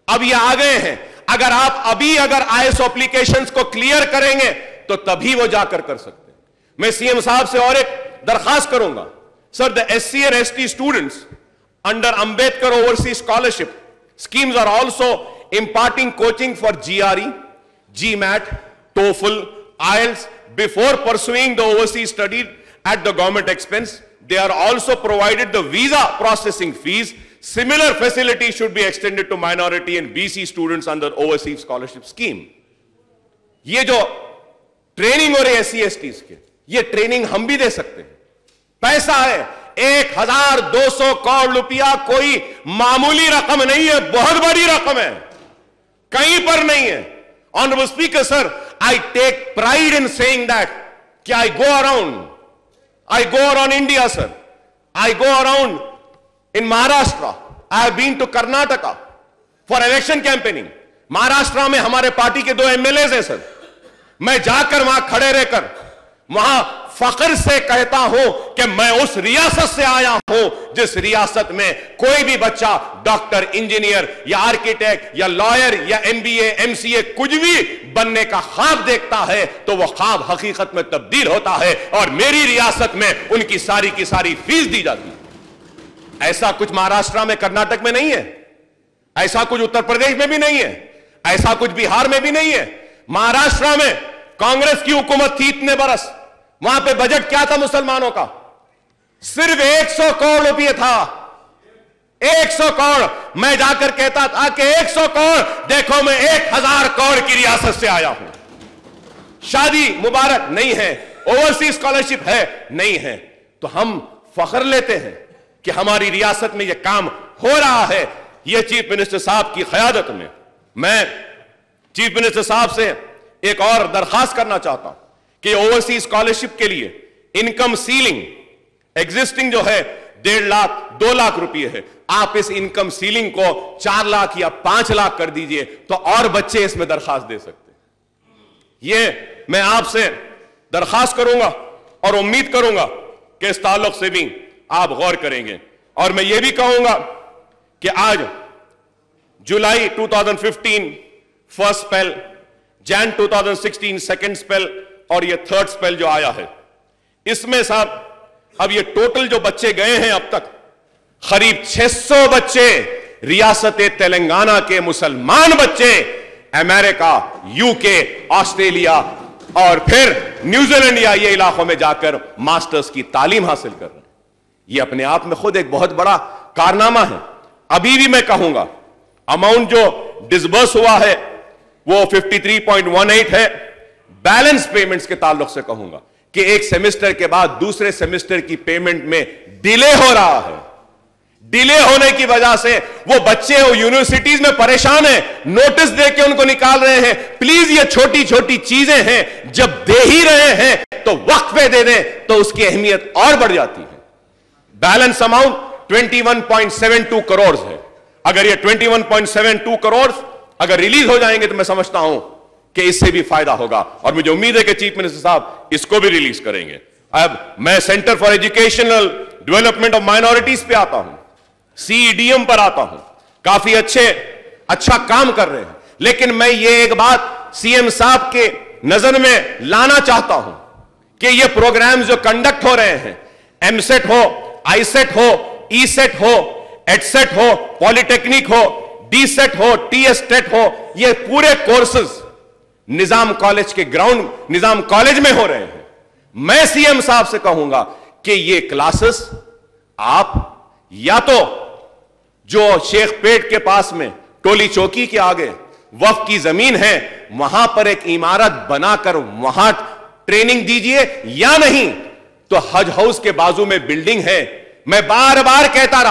اب یہ آ گئے ہیں. اگر آپ ابھی آئیس اپلیکیشنز کو کلیئر کریں گے تو تبھی وہ جا کر سکتے ہیں. میں سی ایم صاحب سے اور ایک درخواست کروں گا. سر, the SC and ST students under Ambedkar Overseas Scholarship schemes are also imparting coaching for GRE, GMAT, TOEFL, IELTS before pursuing the overseas study at the government expense. They are also provided the visa processing fees. Similar facility should be extended to minority and BC students under overseas scholarship scheme. یہ جو training ہو رہی ہے SC STs کے, یہ training ہم بھی دے سکتے ہیں. پیسہ ہے 1200 کروڑ روپیہ, کوئی معمولی رقم نہیں ہے, بہت بڑی رقم ہے, کہیں پر نہیں ہے. Honorable Speaker sir, I take pride in saying that کہ I go around India sir, I go around in Maharashtra, I have been to Karnataka for election campaigning. Maharashtra میں ہمارے پارٹی کے 2 MLAs ہیں سر. میں جا کر وہاں کھڑے رہ کر وہاں فخر سے کہتا ہوں کہ میں اس ریاست سے آیا ہوں جس ریاست میں کوئی بھی بچہ ڈاکٹر, انجینئر یا آرکیٹیکٹ یا لائر یا MBA, MCA کچھ بھی بننے کا خواب دیکھتا ہے تو وہ خواب حقیقت میں تبدیل ہوتا ہے, اور میری ریاست میں ان کی ساری کی ساری فیس دی جاتی ہے. ایسا کچھ مہاراشٹرا میں, کرناٹک میں نہیں ہے, ایسا کچھ اتر پردیش میں بھی نہیں ہے, ایسا کچھ بہار میں بھی نہیں ہے. مہاراشٹرا میں کانگریس کی حکومت تھی اتنے برس, وہاں پہ بجٹ کیا تھا مسلمانوں کا؟ صرف 100 کروڑ روپیہ تھا. 100 کروڑ. میں جا کر کہتا تھا کہ 100 کروڑ, دیکھو میں 1000 کروڑ کی ریاست سے آیا ہوں. شادی مبارک نہیں ہے, اوورسیز اسکالرشپ ہے نہیں ہے, تو ہم فخر لیتے ہیں کہ ہماری ریاست میں یہ کام ہو رہا ہے. یہ چیف منسٹر صاحب کی قیادت میں. میں چیف منسٹر صاحب سے ایک اور درخواست کرنا چاہتا ہوں کہ اوورسیز اسکالرشپ کے لیے انکم سیلنگ ایگزسٹنگ جو ہے 1.5 لاکھ 2 لاکھ روپیے ہے, آپ اس انکم سیلنگ کو 4 لاکھ یا 5 لاکھ کر دیجئے تو اور بچے اس میں درخواست دے سکتے ہیں. یہ میں آپ سے درخواست کروں گا اور امید کروں گا کہ اس تعلق سے بھی آپ غور کریں گے. اور میں یہ بھی کہوں گا کہ آج جولائی 2015 فرسٹ سپیل, جان 2016 سیکنڈ سپیل, اور یہ تھرڈ سپیل جو آیا ہے, اس میں صاحب اب یہ ٹوٹل جو بچے گئے ہیں اب تک قریب 600 بچے रियासत तेलंगाना के मुसलमान बच्चे अमेरिका, यूके, ऑस्ट्रेलिया और फिर न्यूजीलैंड या ये इलाकों में जाकर मास्टर्स की तालीम हासिल कर रहे हैं। ये अपने आप में खुद एक बहुत बड़ा कारनामा है। अभी भी मैं कहूंगा अमाउंट जो डिसबर्स हुआ है वो 53.18 है। बैलेंस पेमेंट्स के ताल्लुक से कहूंगा कि एक सेमेस्टर के बाद दूसरे सेमेस्टर की पेमेंट में डिले हो रहा है। डिले होने की वजह से वो बच्चे वो यूनिवर्सिटीज में परेशान हैं, नोटिस देके उनको निकाल रहे हैं। प्लीज ये छोटी छोटी चीजें हैं, जब दे ही रहे हैं तो वक्त पे दे दें तो उसकी अहमियत और बढ़ जाती है। बैलेंस अमाउंट 21.72 करोड़ है। अगर ये 21.72 करोड़ अगर रिलीज हो जाएंगे तो मैं समझता हूं कि इससे भी फायदा होगा, और मुझे उम्मीद है कि चीफ मिनिस्टर साहब इसको भी रिलीज करेंगे। अब मैं centre for educational development of minorities पे आता हूं, CEDM पर आता हूं। काफी अच्छा काम कर रहे हैं, लेकिन मैं ये एक बात CM साहब के नजर में लाना चाहता हूं कि ये प्रोग्राम जो कंडक्ट हो रहे हैं, MSET हो, ISET हो, ESET हो, EdSET हो, पॉलिटेक्निक हो, DSET हो, TSTET हो, ये पूरे कोर्सेज निजाम कॉलेज के ग्राउंड निजाम कॉलेज में हो रहे हैं। मैं CM साहब से कहूंगा कि ये क्लासेस आप या तो जो शेख पेट के पास में टोली चौकी के आगे वक्फ की जमीन है वहां पर एक इमारत बनाकर वहां ट्रेनिंग दीजिए, या नहीं तो हज हाउस के बाजू में बिल्डिंग है। मैं बार बार कहता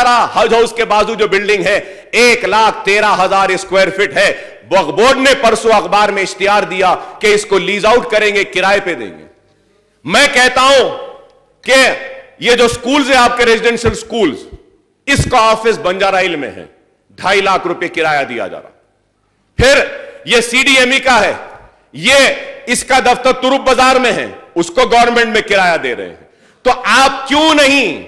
रहा हज हाउस के बाजू जो बिल्डिंग है 1,13,000 स्क्वायर फीट है। वक्फ बोर्ड ने परसों अखबार में इश्तिहार दिया कि इसको लीज आउट करेंगे, किराए पे देंगे। मैं कहता हूं कि ये जो स्कूल्स है आपके रेजिडेंशियल स्कूल्स, इसका ऑफिस बंजारा हिल में है, 2.5 लाख रुपए किराया दिया जा रहा। फिर ये CDME का है, ये इसका दफ्तर तुरुप बाजार में है, उसको गवर्नमेंट में किराया दे रहे हैं। तो आप क्यों नहीं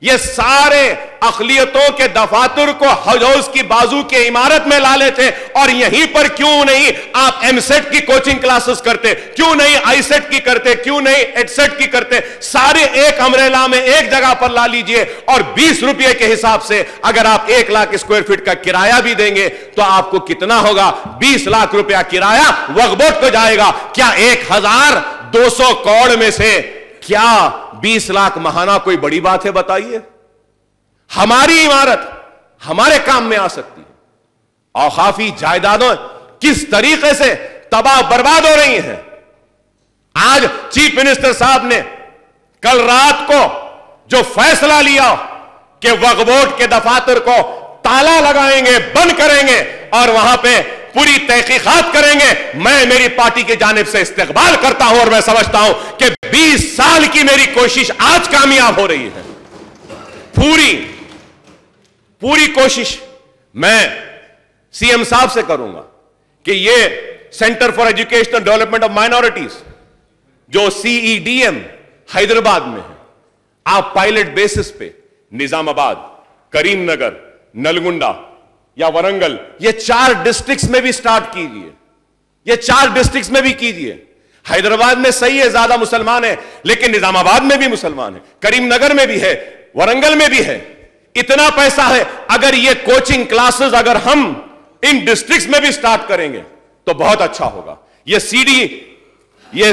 ये सारे अखलियतों के दफातर को हज हाउस की बाजू के इमारत में ला लेते, और यहीं पर क्यों नहीं आप MSET की कोचिंग क्लासेस करते, क्यों नहीं ISET की करते, क्यों नहीं EdSET की करते? सारे एक अमरेला में एक जगह पर ला लीजिए, और 20 रुपए के हिसाब से अगर आप 1 लाख स्क्वायर फीट का किराया भी देंगे तो आपको कितना होगा? 20 लाख रुपया किराया वक्फ बोर्ड को जाएगा। क्या 1,200 करोड़ में से क्या 20 लाख महाना कोई बड़ी बात है? बताइए। हमारी इमारत हमारे काम में आ सकती है। औकाफी जायदादें किस तरीके से तबाह बर्बाद हो रही हैं। आज चीफ मिनिस्टर साहब ने कल रात को जो फैसला लिया कि वक्फ बोर्ड के दफातर को ताला लगाएंगे, बंद करेंगे और वहां पे पूरी तहकीकात करेंगे, मैं मेरी पार्टी की जानिब से इस्तकबाल करता हूं, और मैं समझता हूं कि 20 साल की मेरी कोशिश आज कामयाब हो रही है। पूरी कोशिश मैं CM साहब से करूंगा कि ये centre for educational development of minorities जो CEDM हैदराबाद में है, आप पायलट बेसिस पे निजामाबाद, करीमनगर, नलगुंडा या वरंगल, ये 4 डिस्ट्रिक्ट्स में भी स्टार्ट कीजिए। ये 4 डिस्ट्रिक्ट्स में भी कीजिए। हैदराबाद में सही है, ज्यादा मुसलमान है, लेकिन निजामाबाद में भी मुसलमान है, करीमनगर में भी है, वरंगल में भी है। इतना पैसा है, अगर ये कोचिंग क्लासेस अगर हम इन डिस्ट्रिक्ट्स में भी स्टार्ट करेंगे तो बहुत अच्छा होगा। ये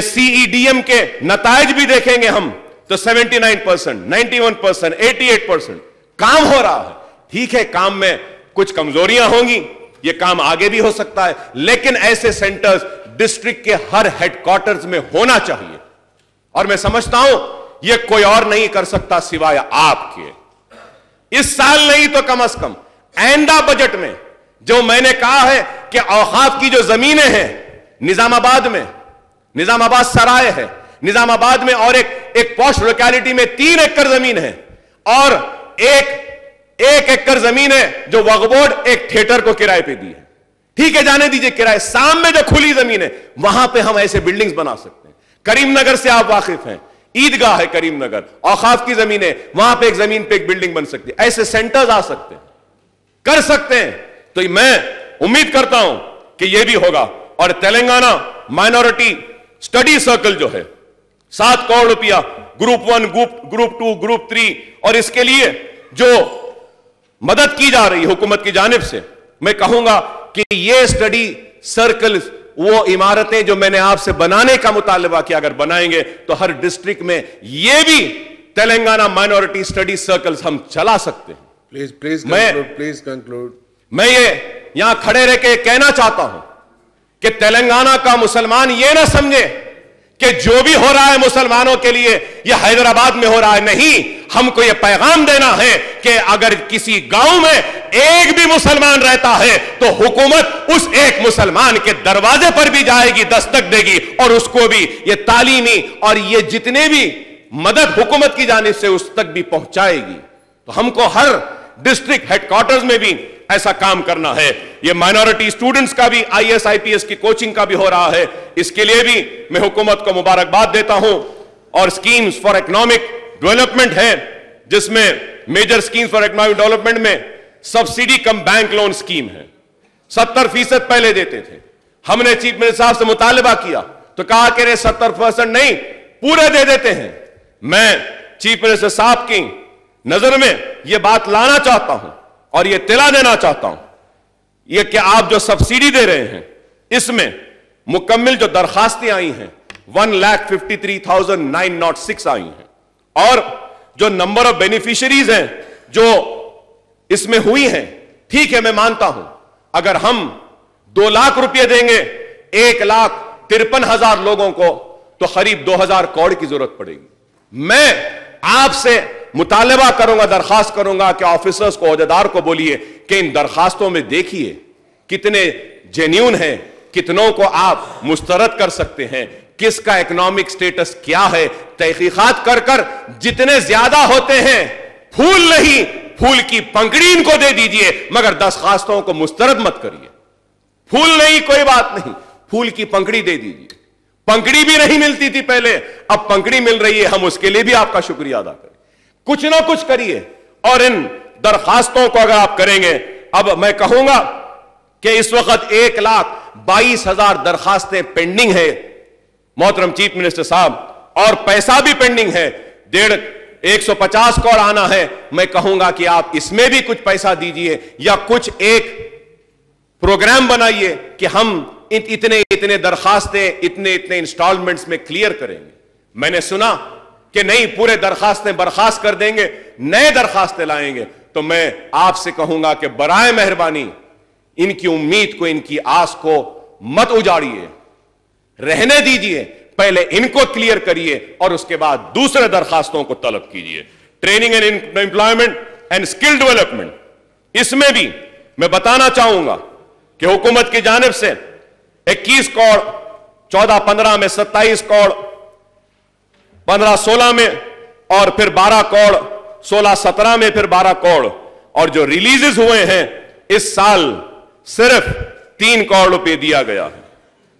CEDM के नतायज भी देखेंगे हम तो 79%, 91%, 88% काम हो रहा है। ठीक है, काम में कुछ कमजोरियां होंगी, ये काम आगे भी हो सकता है, लेकिन ऐसे सेंटर्स डिस्ट्रिक्ट के हर हेडक्वार्टर्स में होना चाहिए। और मैं समझता हूं ये कोई और नहीं कर सकता सिवाय आपके। इस साल नहीं तो कम से कम आइंदा बजट में जो मैंने कहा है कि औकाफ की जो जमीनें हैं निजामाबाद में, निजामाबाद सराय है निजामाबाद में, और एक पॉश लोकेलिटी में 3 एकड़ जमीन है, और एक एकड़ जमीन है जो वक्फ बोर्ड एक थिएटर को किराए पे दी है। ठीक है, जाने दीजिए किराए। सामने जो खुली जमीन है वहां पे हम ऐसे बिल्डिंग्स बना सकते हैं। करीमनगर से आप वाकिफ हैं, ईदगाह है करीमनगर, औकाफ की जमीन है, वहां पे एक जमीन पे एक बिल्डिंग बन सकती है। ऐसे सेंटर्स आ सकते हैं, कर सकते हैं। तो मैं उम्मीद करता हूं कि यह भी होगा। और तेलंगाना माइनॉरिटी स्टडी सर्कल जो है 7 करोड़ रुपया, ग्रुप 1, ग्रुप 2, ग्रुप 3, और इसके लिए जो मदद की जा रही है हुकूमत की जानिब से। मैं कहूंगा कि ये स्टडी सर्कल, वो इमारतें जो मैंने आपसे बनाने का मुतालबा किया, अगर बनाएंगे तो हर डिस्ट्रिक्ट में ये भी तेलंगाना माइनॉरिटी स्टडी सर्कल्स हम चला सकते हैं। Please conclude. मैं ये यहां खड़े रह के कहना चाहता हूं कि तेलंगाना का मुसलमान ये ना समझे कि जो भी हो रहा है मुसलमानों के लिए ये हैदराबाद में हो रहा है। नहीं, हमको ये पैगाम देना है कि अगर किसी गांव में एक भी मुसलमान रहता है तो हुकूमत उस एक मुसलमान के दरवाजे पर भी जाएगी, दस्तक देगी और उसको भी ये तालीमी और ये जितने भी मदद हुकूमत की जानिब से उस तक भी पहुंचाएगी। तो हमको हर डिस्ट्रिक्ट हेडक्वार्टर्स में भी ऐसा काम करना है। ये माइनॉरिटी स्टूडेंट्स का भी IAS IPS की कोचिंग का भी हो रहा है। इसके लिए भी मैं हुकूमत को मुबारकबाद देता हूं। और स्कीम्स फॉर इकोनॉमिक डेवलपमेंट है, जिसमें major schemes for economic development में subsidy cum bank loan scheme है। 70% पहले देते थे। हमने चीफ मिनिस्टर साहब से मुतालबा किया तो कहा कि 70% नहीं, पूरे दे देते हैं। मैं चीफ मिनिस्टर साहब की नजर में यह बात लाना चाहता हूं और यह तिला देना चाहता हूं यह कि आप जो सब्सिडी दे रहे हैं इसमें मुकम्मल जो दरखास्तें आई हैं 1,53,906 आई हैं, और जो नंबर ऑफ बेनिफिशियरीज हैं जो इसमें हुई हैं, ठीक है, मैं मानता हूं अगर हम 2 लाख रुपए देंगे 1,53,000 लोगों को तो करीब 2,000 करोड़ की जरूरत पड़ेगी। मैं आपसे मुतालबा करूंगा, दरखास्त करूंगा कि ऑफिसर्स को, ओहदेदार को बोलिए कि इन दरखास्तों में देखिए कितने जेन्यून हैं, कितनों को आप मुस्तरद कर सकते हैं, किसका इकोनॉमिक स्टेटस क्या है, तहकीकात कर कर जितने ज्यादा होते हैं, फूल नहीं फूल की पंखड़ी इनको दे दीजिए, मगर दरखास्तों को मुस्तरद मत करिए। फूल नहीं कोई बात नहीं, फूल की पंखड़ी दे दीजिए। पंखड़ी भी नहीं मिलती थी पहले, अब पंखड़ी मिल रही है, हम उसके लिए भी आपका शुक्रिया अदा करें। कुछ ना कुछ करिए और इन दरखास्तों को अगर आप करेंगे, अब मैं कहूंगा कि इस वक्त 1,22,000 दरखास्तें पेंडिंग है मोहतरम चीफ मिनिस्टर साहब, और पैसा भी पेंडिंग है, 150 करोड़ आना है। मैं कहूंगा कि आप इसमें भी कुछ पैसा दीजिए या कुछ एक प्रोग्राम बनाइए कि हम इतने इतने दरखास्तें इतने इतने इंस्टॉलमेंट्स में क्लियर करेंगे। मैंने सुना कि नहीं, पूरे दरखास्तें बर्खास्त कर देंगे, नए दरखास्तें लाएंगे, तो मैं आपसे कहूंगा कि बराए मेहरबानी इनकी उम्मीद को, इनकी आस को मत उजाड़िए, रहने दीजिए, पहले इनको क्लियर करिए और उसके बाद दूसरे दरखास्तों को तलब कीजिए। Training and employment and skill development, इसमें भी मैं बताना चाहूंगा कि हुकूमत की जानिब से 21 करोड़ 14-15 में, 27 करोड़ 15-16 में, और फिर 12 करोड़ 16-17 में, फिर 12 करोड़, और जो रिलीजेस हुए हैं इस साल सिर्फ 3 करोड़ रुपए दिया गया है।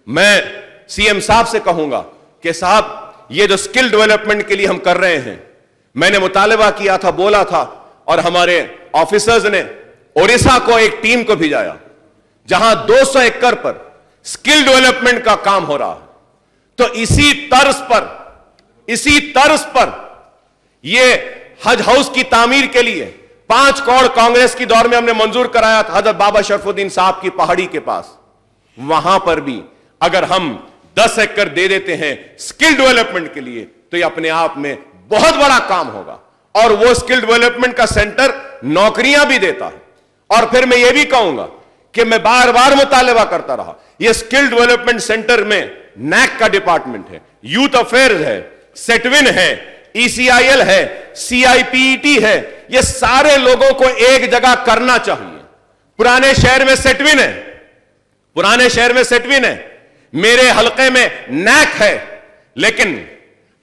मैं सीएम साहब से कहूंगा कि साहब ये जो स्किल डेवलपमेंट के लिए हम कर रहे हैं, मैंने मुतालबा किया था, बोला था, और हमारे ऑफिसर्स ने ओडिशा को एक टीम को भेजाया जहां 200 एकड़ पर स्किल डेवलपमेंट का काम हो रहा है। तो इसी तर्ज पर ये हज हाउस की तामीर के लिए 5 करोड़ कांग्रेस की दौर में हमने मंजूर कराया था हजरत बाबा शरफुद्दीन साहब की पहाड़ी के पास। वहां पर भी अगर हम 10 एकड़ दे देते हैं स्किल डेवलपमेंट के लिए तो ये अपने आप में बहुत बड़ा काम होगा, और वो स्किल डेवलपमेंट का सेंटर नौकरियां भी देता है। और फिर मैं ये भी कहूंगा कि मैं बार बार मुतालबा करता रहा, ये स्किल डेवलपमेंट सेंटर में नैक का डिपार्टमेंट है, यूथ अफेयर्स है, सेटविन है, ECIL है, CIPET है, ये सारे लोगों को एक जगह करना चाहिए। पुराने शहर में सेटविन है, मेरे हलके में नैक है, लेकिन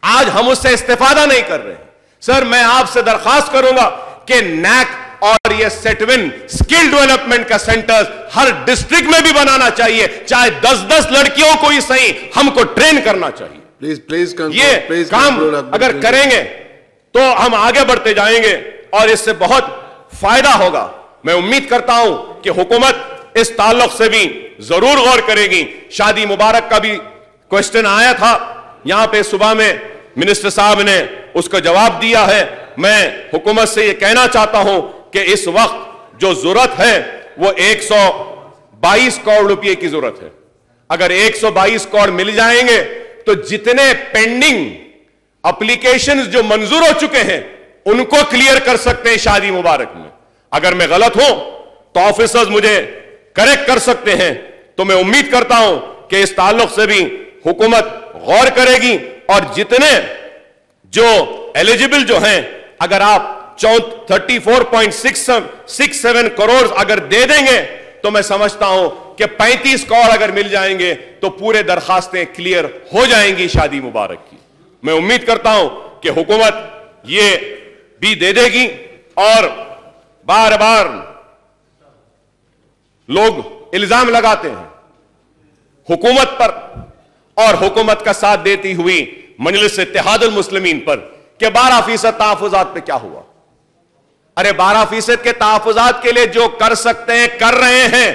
आज हम उससे इस्तेफादा नहीं कर रहे हैं। सर, मैं आपसे दरखास्त करूंगा कि नैक और ये सेटविन स्किल डेवलपमेंट का सेंटर हर डिस्ट्रिक्ट में भी बनाना चाहिए, चाहे 10-10 लड़कियों को ही सही, हमको ट्रेन करना चाहिए। प्लीज ये काम अगर करेंगे तो हम आगे बढ़ते जाएंगे और इससे बहुत फायदा होगा। मैं उम्मीद करता हूं कि हुकूमत इस ताल्लुक से भी जरूर गौर करेगी। शादी मुबारक का भी क्वेश्चन आया था यहां पे, सुबह में मिनिस्टर साहब ने उसका जवाब दिया है। मैं हुकूमत से यह कहना चाहता हूं کہ اس وقت جو ضرورت ہے وہ 122 کروڑ روپے کی ضرورت ہے. اگر 122 کروڑ مل جائیں گے تو جتنے پینڈنگ اپلیکیشنز جو منظور ہو چکے ہیں ان کو کلیئر کر سکتے ہیں شادی مبارک میں. اگر میں غلط ہوں تو آفیسرز مجھے کریکٹ کر سکتے ہیں. تو میں امید کرتا ہوں کہ اس تعلق سے بھی حکومت غور کرے گی اور جتنے جو ایلیجبل جو ہیں اگر آپ 34.67 کروڑ اگر دے دیں گے تو میں سمجھتا ہوں کہ 35 کروڑ اگر مل جائیں گے تو پورے درخواستیں کلیئر ہو جائیں گی شادی مبارک کی. میں امید کرتا ہوں کہ حکومت یہ بھی دے دے گی. اور بار بار لوگ الزام لگاتے ہیں حکومت پر اور حکومت کا ساتھ دیتی ہوئی مجلس اتحاد المسلمین پر کہ 12% تحفظات پہ کیا ہوا. ارے 12% کے تحفظات کے لیے جو کر سکتے ہیں کر رہے ہیں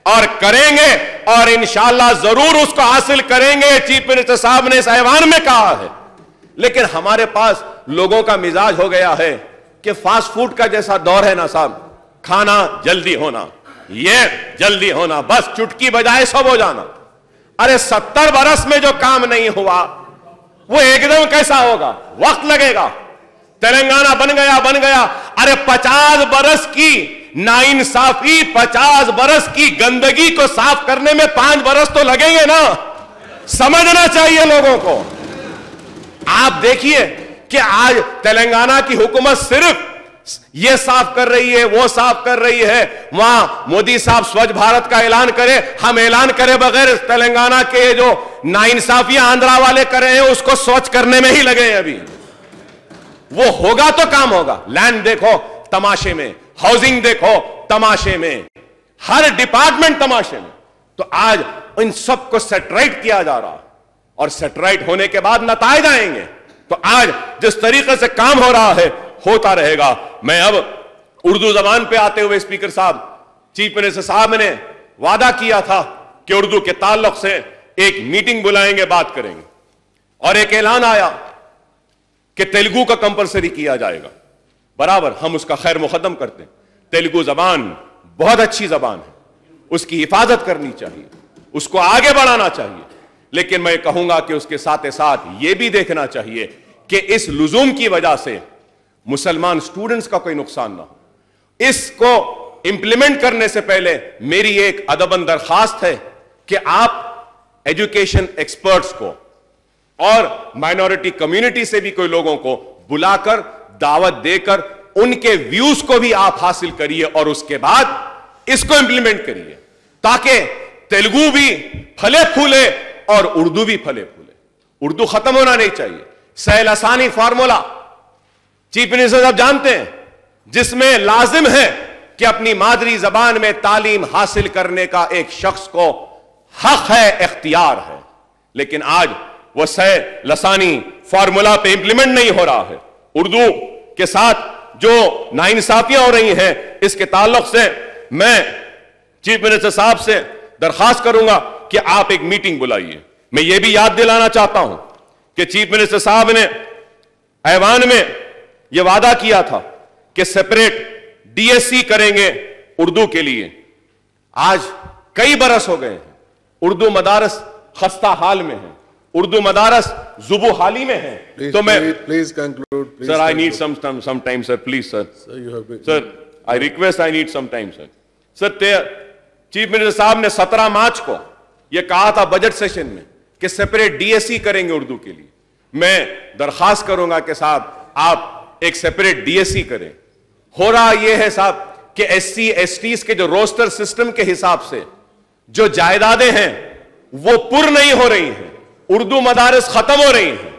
اور کریں گے اور انشاءاللہ ضرور اس کو حاصل کریں گے. چیف منسٹر صاحب نے اس ایوان میں کہا ہے. لیکن ہمارے پاس لوگوں کا مزاج ہو گیا ہے کہ فاسٹ فوڈ کا جیسا دور ہے نا صاحب, کھانا جلدی ہونا, یہ جلدی ہونا, بس چٹکی بجائے سب ہو جانا. ارے 70 برس میں جو کام نہیں ہوا وہ ایک دم کیسا ہوگا, وقت لگے گا. تلنگانہ بن گیا. ارے 50 برس کی ناانصافی, 50 برس کی گندگی کو صاف کرنے میں 5 برس تو لگیں گے نا. سمجھنا چاہیے لوگوں کو. آپ دیکھیے کہ آج تلنگانہ کی حکومت صرف یہ صاف کر رہی ہے, وہ صاف کر رہی ہے. وہاں مودی صاحب سوچھ بھارت کا اعلان کرے, ہم اعلان کرے بغیر تلنگانہ کے جو ناانصافیاں آندھرا والے کر رہے ہیں اس کو سوچ کرنے میں ہی لگے ہیں ابھی. وہ ہوگا تو کام ہوگا. لینڈ دیکھو تماشے میں, ہاؤسنگ دیکھو تماشے میں, ہر ڈپارٹمنٹ تماشے میں. تو آج ان سب کو سیٹرائٹ کیا جا رہا اور سیٹرائٹ ہونے کے بعد نتائج آئیں گے. تو آج جس طریقے سے کام ہو رہا ہے ہوتا رہے گا. میں اب اردو زبان پہ آتے ہوئے اسپیکر صاحب, چیف منسٹر صاحب نے وعدہ کیا تھا کہ اردو کے تعلق سے ایک میٹنگ بلائیں گے, بات کریں گے. اور ایک اعلان آیا کہ تیلگو کا کمپلسری کیا جائے گا. برابر ہم اس کا خیر مقدم کرتے ہیں. تیلگو زبان بہت اچھی زبان ہے, اس کی حفاظت کرنی چاہیے, اس کو آگے بڑھانا چاہیے. لیکن میں کہوں گا کہ اس کے ساتھ ساتھ یہ بھی دیکھنا چاہیے کہ اس لزوم کی وجہ سے مسلمان سٹوڈنٹس کا کوئی نقصان نہ ہو. اس کو امپلیمنٹ کرنے سے پہلے میری ایک ادباً درخواست ہے کہ آپ ایجوکیشن ایکسپرٹس کو اور مائنورٹی کمیونٹی سے بھی کوئی لوگوں کو بلا کر دعوت دے کر ان کے ویوز کو بھی آپ حاصل کریے اور اس کے بعد اس کو امپلیمنٹ کریے تاکہ تیلگو بھی پھلے پھولے اور اردو بھی پھلے پھولے. اردو ختم ہونا نہیں چاہیے. سہل آسانی فارمولا چیف منسٹر صاحب جانتے ہیں, جس میں لازم ہے کہ اپنی مادری زبان میں تعلیم حاصل کرنے کا ایک شخص کو حق ہے, اختیار ہے. لیکن آج وہ سہل آسانی فارمولا پہ امپلیمنٹ نہیں ہو رہا ہے. اردو کے ساتھ جو ناانصافیاں ہو رہی ہیں اس کے تعلق سے میں چیف منسٹر صاحب سے درخواست کروں گا کہ آپ ایک میٹنگ بلائیے. میں یہ بھی یاد دلانا چاہتا ہوں کہ چیف منسٹر صاحب نے ایوان میں یہ وعدہ کیا تھا کہ سیپریٹ ڈی ایس سی کریں گے اردو کے لیے. آج کئی برس ہو گئے ہیں, اردو مدارس خستہ حال میں ہیں, اردو مدارس زبو حالی میں ہیں. تو میں please conclude. Sir, I need some time, sir. Please, sir. Sir, I request, I need some time, sir. Sir, chief minister صاحب نے 17 مارچ کو یہ کہا تھا بجٹ سیشن میں کہ سیپریٹ ڈی ایس سی کریں گے اردو کے لیے. میں درخواست کروں گا کہ صاحب آپ ایک سیپریٹ ڈی ایس سی کریں. ہو رہا یہ ہے صاحب کہ ایس سی ایس ٹیز کے جو روسٹر سسٹم کے حساب سے جو جائیدادیں ہیں وہ پر نہیں ہو رہی ہیں, اردو مدارس ختم ہو رہی ہیں.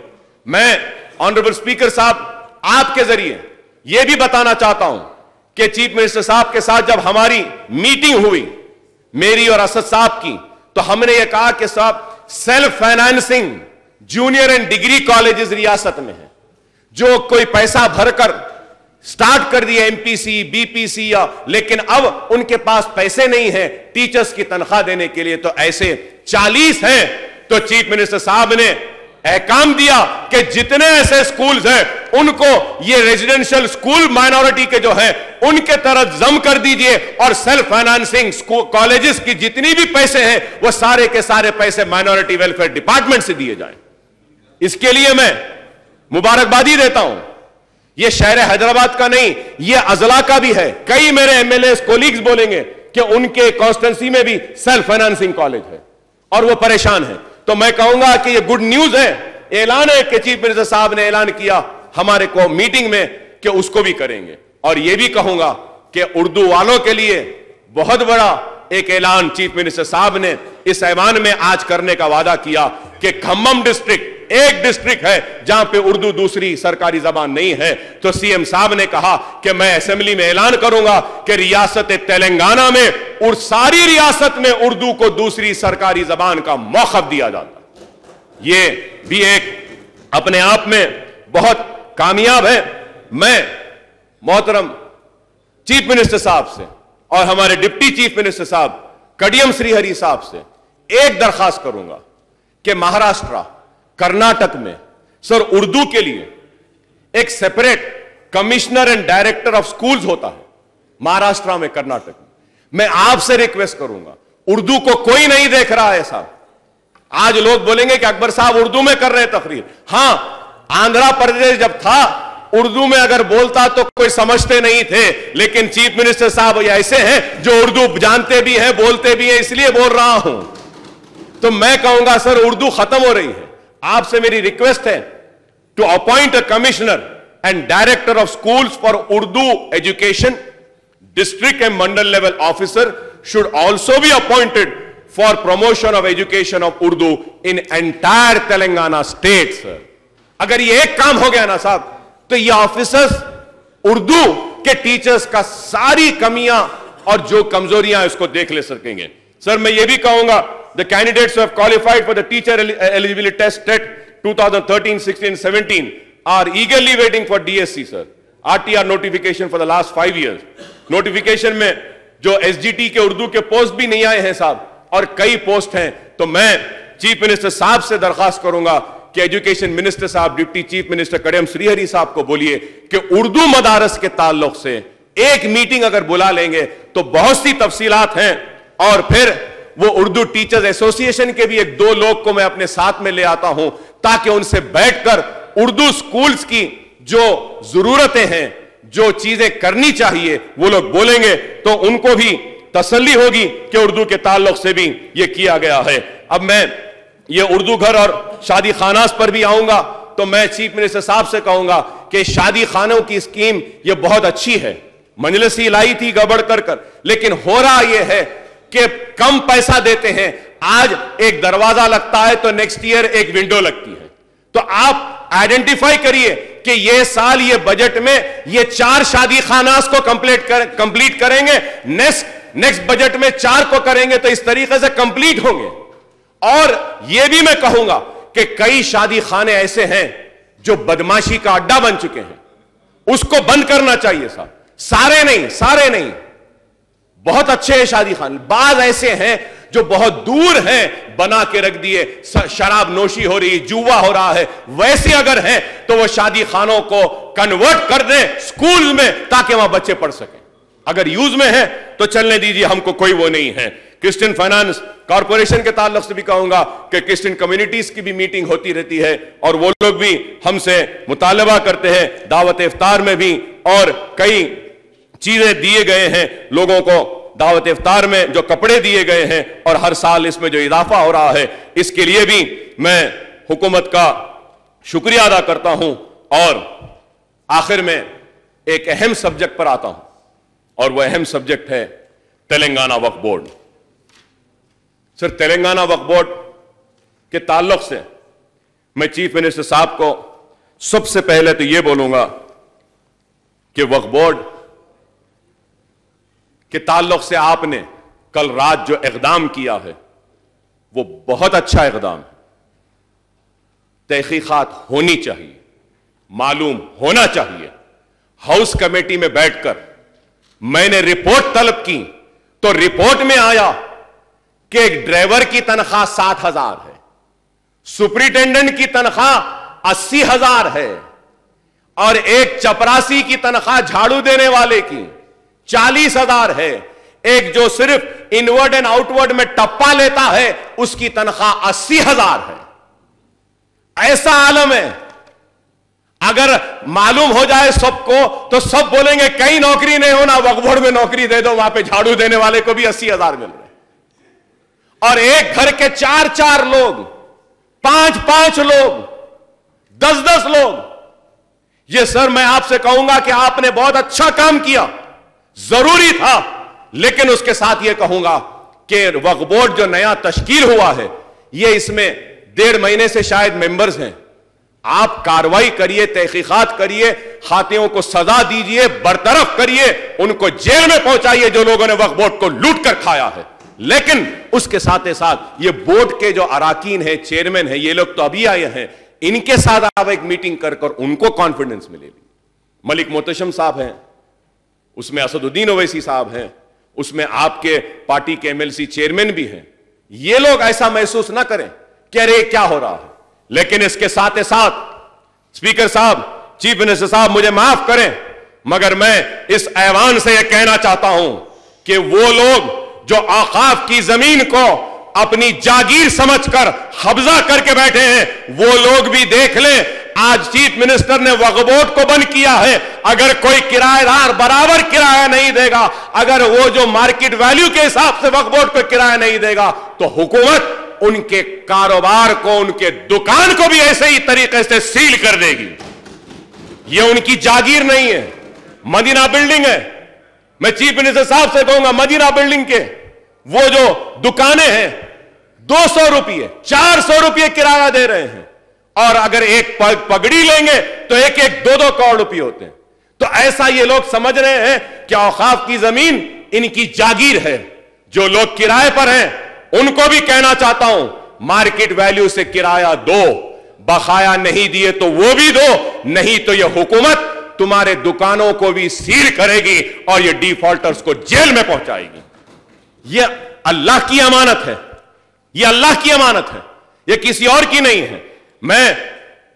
میں آنریبل اسپیکر صاحب آپ کے ذریعے یہ بھی بتانا چاہتا ہوں کہ چیف منسٹر صاحب کے ساتھ جب ہماری میٹنگ ہوئی میری اور اسد صاحب کی, تو ہم نے یہ کہا کہ صاحب self financing junior and degree colleges ریاست میں ہیں جو کوئی پیسہ بھر کر سٹارٹ کر دیا M P C B P سی یا, لیکن اب ان کے پاس پیسے نہیں ہیں ٹیچرز کی تنخواہ دینے کے لیے. تو ایسے 40 ہیں. تو چیف منسٹر صاحب نے احکام دیا کہ جتنے ایسے سکولز ہیں ان کو یہ ریزیڈنشل سکول مائنورٹی کے جو ہیں ان کے طرف ضم کر دیجئے اور سیلف فائنانسنگ کالجز کی جتنی بھی پیسے ہیں وہ سارے کے سارے پیسے مائنورٹی ویلفیئر ڈپارٹمنٹ سے دیے جائیں. اس کے لیے میں مبارکبادی دیتا ہوں. یہ شہر حیدرآباد کا نہیں، یہ اضلاع کا بھی ہے. کئی میرے ایم ایل ایز کولیگز بولیں گے کہ ان کے کانسٹیٹوئنسی میں بھی سیلف فائنانسنگ کالج ہے اور وہ پریشان ہیں. تو میں کہوں گا کہ یہ گڈ نیوز ہے. اعلان ہے کہ چیف منسٹر صاحب نے اعلان کیا ہمارے کو میٹنگ میں کہ اس کو بھی کریں گے. اور یہ بھی کہوں گا کہ اردو والوں کے لیے بہت بڑا ایک اعلان چیف منسٹر صاحب نے اس ایوان میں آج کرنے کا وعدہ کیا کہ کھمم ڈسٹرکٹ ایک ڈسٹرکٹ ہے جہاں پہ اردو دوسری سرکاری زبان نہیں ہے. تو سی ایم صاحب نے کہا کہ میں اسمبلی میں اعلان کروں گا کہ ریاست تلنگانہ میں اور ساری ریاست میں اردو کو دوسری سرکاری زبان کا موقف دیا جاتا. یہ بھی ایک اپنے آپ میں بہت کامیاب ہے. میں محترم چیف منسٹر صاحب سے اور ہمارے ڈپٹی چیف منسٹر صاحب کڈیم سری ہری صاحب سے ایک درخواست کروں گا کہ مہاراشٹرا کرناٹک میں سر اردو کے لیے ایک separate commissioner and director of schools ہوتا ہے مہاراشٹرا میں، کرناٹک میں آپ سے ریکویسٹ کروں گا. اردو کو کوئی نہیں دیکھ رہا ہے صاحب. آج لوگ بولیں گے کہ اکبر صاحب اردو میں کر رہے تقریر. ہاں، آندھرا پردیش جب تھا اردو میں اگر بولتا تو کوئی سمجھتے نہیں تھے، لیکن چیف منسٹر صاحب ایسے ہیں جو اردو جانتے بھی ہیں بولتے بھی ہیں، اس لیے بول رہا ہوں. تو میں کہوں گا سر اردو ختم ہو رہی ہے. آپ سے میری ریکویسٹ ہے to appoint a commissioner and director of schools for Urdu education. District and mandal level officer should also be appointed for promotion of education of Urdu in entire Telangana state, sir. اگر یہ ایک کام ہو گیا نا صاحب تو یہ آفیسرز اردو کے ٹیچرز کا ساری کمیاں اور جو کمزوریاں اس کو دیکھ لے سکیں گے. سر میں یہ بھی کہوں گا the candidates who have qualified for the teacher eligibility test TET 2013, 16, 17 are eagerly waiting for DSC, sir. RTR notification for the last 5 years. Notification میں جو ایس جی ٹی کے اردو کے پوسٹ بھی نہیں آئے ہیں صاحب اور کئی پوسٹ ہیں. تو میں چیف منسٹر صاحب سے درخواست کروں گا کہ ایجوکیشن منسٹر صاحب ڈپٹی چیف منسٹر کڈیم سری ہری صاحب کو بولیے کہ اردو مدارس کے تعلق سے ایک میٹنگ اگر بلا لیں گے تو بہت سی تفصیلات ہیں. اور پھر وہ اردو ٹیچرز ایسوسی ایشن کے بھی ایک دو لوگ کو میں اپنے ساتھ میں لے آتا ہوں تاکہ ان سے بیٹھ کر اردو سکولز کی جو ضرورتیں ہیں جو چیزیں کرنی چاہیے وہ لوگ بولیں گے تو ان کو بھی تسلی ہوگی کہ اردو کے تعلق سے بھی یہ کیا گیا ہے. اب میں یہ اردو گھر اور شادی خانات پر بھی آؤں گا تو میں چیف منسٹر صاحب سے کہوں گا کہ شادی خانوں کی اسکیم یہ بہت اچھی ہے. مجلسی لائی تھی گڑبڑ کر لیکن ہو رہا یہ ہے کہ کم پیسہ دیتے ہیں. آج ایک دروازہ لگتا ہے تو نیکسٹ ایئر ایک ونڈو لگتی ہے. تو آپ آئیڈینٹیفائی کریے کہ یہ سال یہ بجٹ میں یہ 4 شادی خانات کو کمپلیٹ کریں گے، نیکسٹ بجٹ میں 4 کو کریں گے تو اس طریقے سے کمپلیٹ ہوں گے. اور یہ بھی میں کہوں گا کہ کئی شادی خانے ایسے ہیں جو بدماشی کا اڈا بن چکے ہیں، اس کو بند کرنا چاہیے صاحب. سارے نہیں بہت اچھے ہیں شادی خانے، بعض ایسے ہیں جو بہت دور ہیں بنا کے رکھ دیے، شراب نوشی ہو رہی، جوا ہو رہا ہے. ویسے اگر ہیں تو وہ شادی خانوں کو کنورٹ کر دیں سکول میں تاکہ وہاں بچے پڑھ سکیں. اگر یوز میں ہیں تو چلنے دیجیے، ہم کو کوئی وہ نہیں ہے. کرسچن فائنانس کارپوریشن کے تعلق سے بھی کہوں گا کہ کرسچن کمیونٹیز کی بھی میٹنگ ہوتی رہتی ہے اور وہ لوگ بھی ہم سے مطالبہ کرتے ہیں دعوت افطار میں بھی، اور کئی چیزیں دیے گئے ہیں لوگوں کو دعوت افطار میں، جو کپڑے دیے گئے ہیں اور ہر سال اس میں جو اضافہ ہو رہا ہے اس کے لیے بھی میں حکومت کا شکریہ ادا کرتا ہوں. اور آخر میں ایک اہم سبجیکٹ پر آتا ہوں اور وہ اہم سبجیکٹ ہے تلنگانہ وقف بورڈ. سر تلنگانہ وقف بورڈ کے تعلق سے میں چیف منسٹر صاحب کو سب سے پہلے تو یہ بولوں گا کہ وقف بورڈ کے تعلق سے آپ نے کل رات جو اقدام کیا ہے وہ بہت اچھا اقدام ہے. تحقیقات ہونی چاہیے، معلوم ہونا چاہیے. ہاؤس کمیٹی میں بیٹھ کر میں نے رپورٹ طلب کی تو رپورٹ میں آیا کہ ایک ڈرائیور کی تنخواہ 60,000 ہے، سپرنٹینڈنٹ کی تنخواہ 80,000 ہے، اور ایک چپراسی کی تنخواہ جھاڑو دینے والے کی 40,000 है। एक जो सिर्फ इनवर्ड एंड आउटवर्ड में टप्पा लेता है उसकी तनख्वाह 80,000 है। ऐसा आलम है। अगर मालूम हो जाए सबको तो सब बोलेंगे कहीं नौकरी नहीं होना, वक्फ बोर्ड में नौकरी दे दो, वहां पे झाड़ू देने वाले को भी 80,000 मिल रहे। और एक घर के 4-4 लोग, 5-5 लोग, 10-10 लोग। ये सर मैं आपसे कहूंगा कि आपने बहुत अच्छा काम किया, जरूरी था, लेकिन उसके साथ ये कहूंगा कि वक्फ बोर्ड जो नया तश्कील हुआ है, ये इसमें 1.5 महीने से शायद मेंबर्स हैं। आप कार्रवाई करिए, तहकीकात करिए, खातियों को सजा दीजिए, बरतरफ करिए, उनको जेल में पहुंचाइए जो लोगों ने वक्फ बोर्ड को लूट कर खाया है। लेकिन उसके साथ ही साथ ये बोर्ड के जो अराकीन है, चेयरमैन है, ये लोग तो अभी आए हैं, इनके साथ आप एक मीटिंग कर उनको कॉन्फिडेंस मिलेगी। मलिक मोहतशम साहब हैं, उसमें असदुद्दीन ओवैसी साहब हैं, उसमें आपके पार्टी के एमएलसी चेयरमैन भी हैं। ये लोग ऐसा महसूस ना करें कि अरे क्या हो रहा है। लेकिन इसके साथ ही साथ स्पीकर साहब, चीफ मिनिस्टर साहब, मुझे माफ करें, मगर मैं इस ऐवान से यह कहना चाहता हूं कि वो लोग जो औकाफ की जमीन को अपनी जागीर समझकर कब्जा करके बैठे हैं, वो लोग भी देख लें। आज चीफ मिनिस्टर ने वक्फ बोर्ड को बंद किया है। अगर कोई किराएदार बराबर किराया नहीं देगा, अगर वो जो मार्केट वैल्यू के हिसाब से वक्फ बोर्ड को किराया नहीं देगा, तो हुकूमत उनके कारोबार को, उनके दुकान को भी ऐसे ही तरीके से सील कर देगी। ये उनकी जागीर नहीं है, मदीना बिल्डिंग है। मैं चीफ मिनिस्टर साहब से कहूंगा, मदीना बिल्डिंग के वो जो दुकानें हैं 200 रुपये 400 रुपये किराया दे रहे हैं, और अगर एक पगड़ी लेंगे तो 1-2 करोड़ रुपये होते हैं। तो ऐसा ये लोग समझ रहे हैं कि औकाफ की जमीन इनकी जागीर है। जो लोग किराए पर हैं उनको भी कहना चाहता हूं, मार्केट वैल्यू से किराया दो, बकाया नहीं दिए तो वो भी दो, नहीं तो यह हुकूमत तुम्हारे दुकानों को भी सील करेगी और ये डिफॉल्टर्स को जेल में पहुंचाएगी। ये अल्लाह की अमानत है, ये अल्लाह की अमानत है, ये किसी और की नहीं है। मैं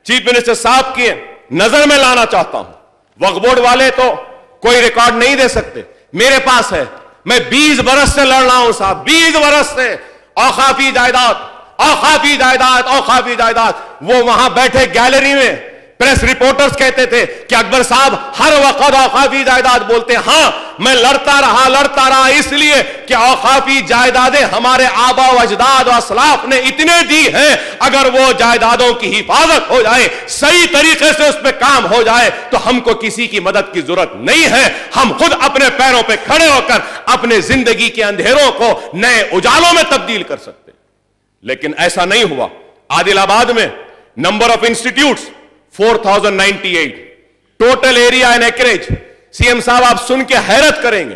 चीफ मिनिस्टर साहब की नजर में लाना चाहता हूं। वक्फ बोर्ड वाले तो कोई रिकॉर्ड नहीं दे सकते, मेरे पास है। मैं 20 बरस से लड़ रहा हूं साहब, 20 बरस से। औकाफी जायदाद, औकाफी जायदाद, औकाफी जायदाद। वो वहां बैठे गैलरी में प्रेस रिपोर्टर्स कहते थे कि अकबर साहब हर वक्त औकाफी जायदाद बोलते। हां, मैं लड़ता रहा इसलिए कि औकाफी जायदादें हमारे आबा व अजदाद व असलाफ ने इतने दी हैं। अगर वो जायदादों की हिफाजत हो जाए, सही तरीके से उस पर काम हो जाए, तो हमको किसी की मदद की जरूरत नहीं है। हम खुद अपने पैरों पर खड़े होकर अपने जिंदगी के अंधेरों को नए उजालों में तब्दील कर सकते। लेकिन ऐसा नहीं हुआ। आदिलाबाद में number of institutes 4098, total area and acreage. CM साहब आप सुन के हैरत करेंगे,